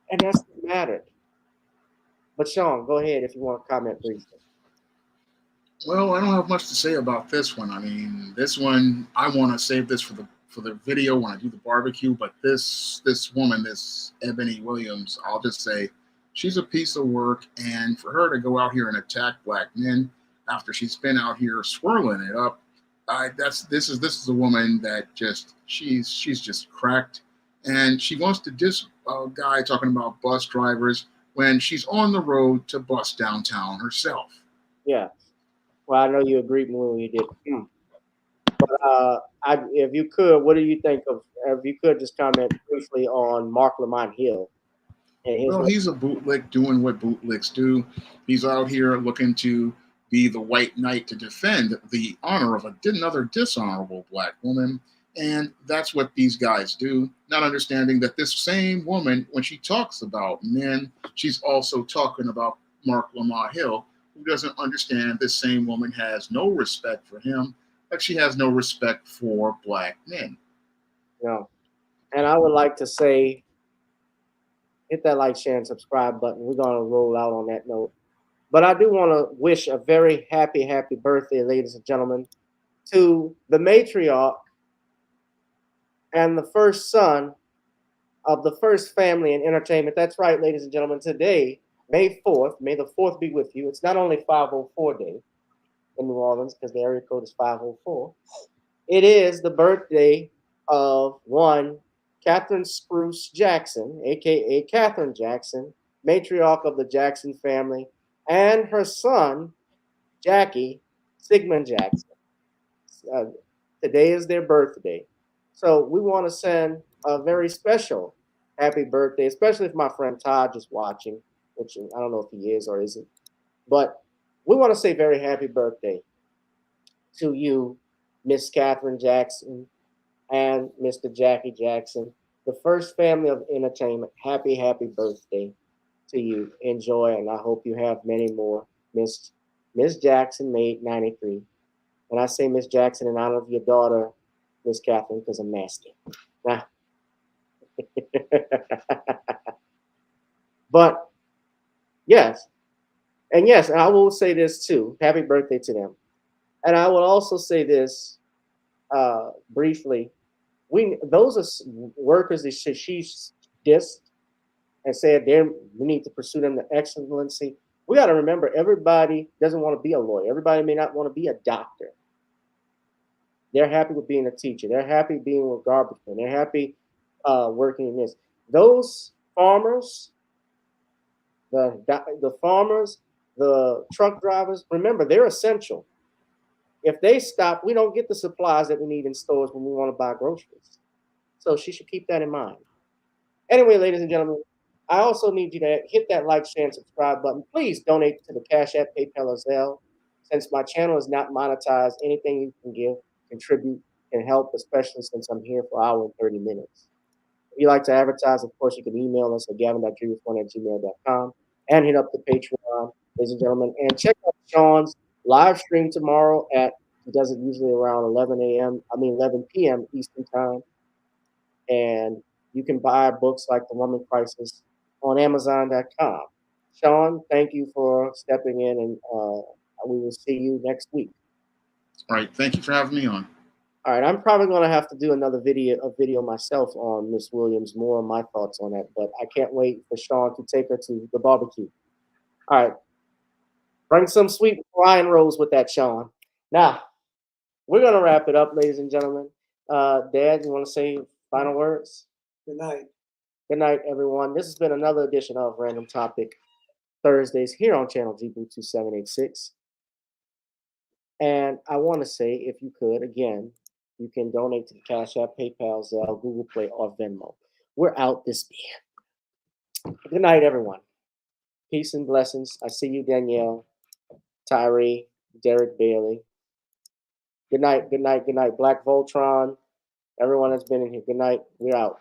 And that's what mattered. But Shawn, go ahead if you want to comment briefly. Well, I don't have much to say about this one. I mean, this one, I want to save this for the video when I do the barbecue. But this woman, this Ebony Williams, I'll just say, she's a piece of work. And for her to go out here and attack black men after she's been out here swirling it up, this is a woman that she's just cracked. And she wants to diss a guy talking about bus drivers when she's on the road to bust downtown herself. Yeah. Well, I know you agreed when you did. But if you could, what do you think of? If you could just comment briefly on Mark Lamont Hill. Well, he's a bootlick doing what bootlicks do. He's out here looking to be the white knight to defend the honor of another dishonorable black woman. And that's what these guys do, not understanding that this same woman, when she talks about men, she's also talking about Mark Lamont Hill, who doesn't understand this same woman has no respect for him, like she has no respect for black men. No. And I would like to say, hit that like, share, and subscribe button. We're going to roll out on that note. But I do want to wish a very happy, happy birthday, ladies and gentlemen, to the matriarch and the first son of the first family in entertainment. That's right, ladies and gentlemen. Today, May 4th, may the 4th be with you. It's not only 504 Day in New Orleans, because the area code is 504. It is the birthday of one Catherine Spruce Jackson, a.k.a. Catherine Jackson, matriarch of the Jackson family, and her son, Jackie Sigmund Jackson. Today is their birthday. So we want to send a very special happy birthday, especially if my friend Todd is watching, which I don't know if he is or isn't. But we want to say very happy birthday to you, Miss Catherine Jackson and Mr. Jackie Jackson, the first family of entertainment. Happy, happy birthday to you. Enjoy, and I hope you have many more. Miss Jackson made 93. And I say Miss Jackson in honor of your daughter, Miss Catherine, because I'm nasty. Now, but yes, and yes, I will say this too. Happy birthday to them. And I will also say this briefly. Those are workers that she's dissed and said we need to pursue them to excellency. We got to remember, everybody doesn't want to be a lawyer. Everybody may not want to be a doctor. They're happy with being a teacher. They're happy being with garbage men. They're happy working in this. Those farmers, the farmers, the truck drivers, remember, they're essential. If they stop, we don't get the supplies that we need in stores when we want to buy groceries. So she should keep that in mind. Anyway, ladies and gentlemen, I also need you to hit that like, share, and subscribe button. Please donate to the Cash App, PayPal, or Zelle. Since my channel is not monetized, anything you can give, contribute, can help, especially since I'm here for an hour and 30 minutes. If you like to advertise, of course, you can email us at gavin.dreamers1@gmail.com and hit up the Patreon, ladies and gentlemen. And check out Shawn's live stream tomorrow he does it usually around 11 p.m. Eastern Time. And you can buy books like The Woman Crisis on Amazon.com. Shawn, thank you for stepping in, and we will see you next week. All right. Thank you for having me on. All right. I'm probably going to have to do another video myself on Miss Williams, more of my thoughts on that, but I can't wait for Shawn to take her to the barbecue. All right. Bring some sweet Hawaiian rolls with that, Shawn. Now, we're going to wrap it up, ladies and gentlemen. Dad, you want to say final words? Good night. Good night, everyone. This has been another edition of Random Topic Thursdays here on channel GBoo2786. And I want to say, if you could, again, you can donate to the Cash App, PayPal, Zelle, Google Play, or Venmo. We're out this year. Good night, everyone. Peace and blessings. I see you, Danielle, Tyree, Derek Bailey. Good night, good night, good night. Black Voltron, everyone that's been in here. Good night. We're out.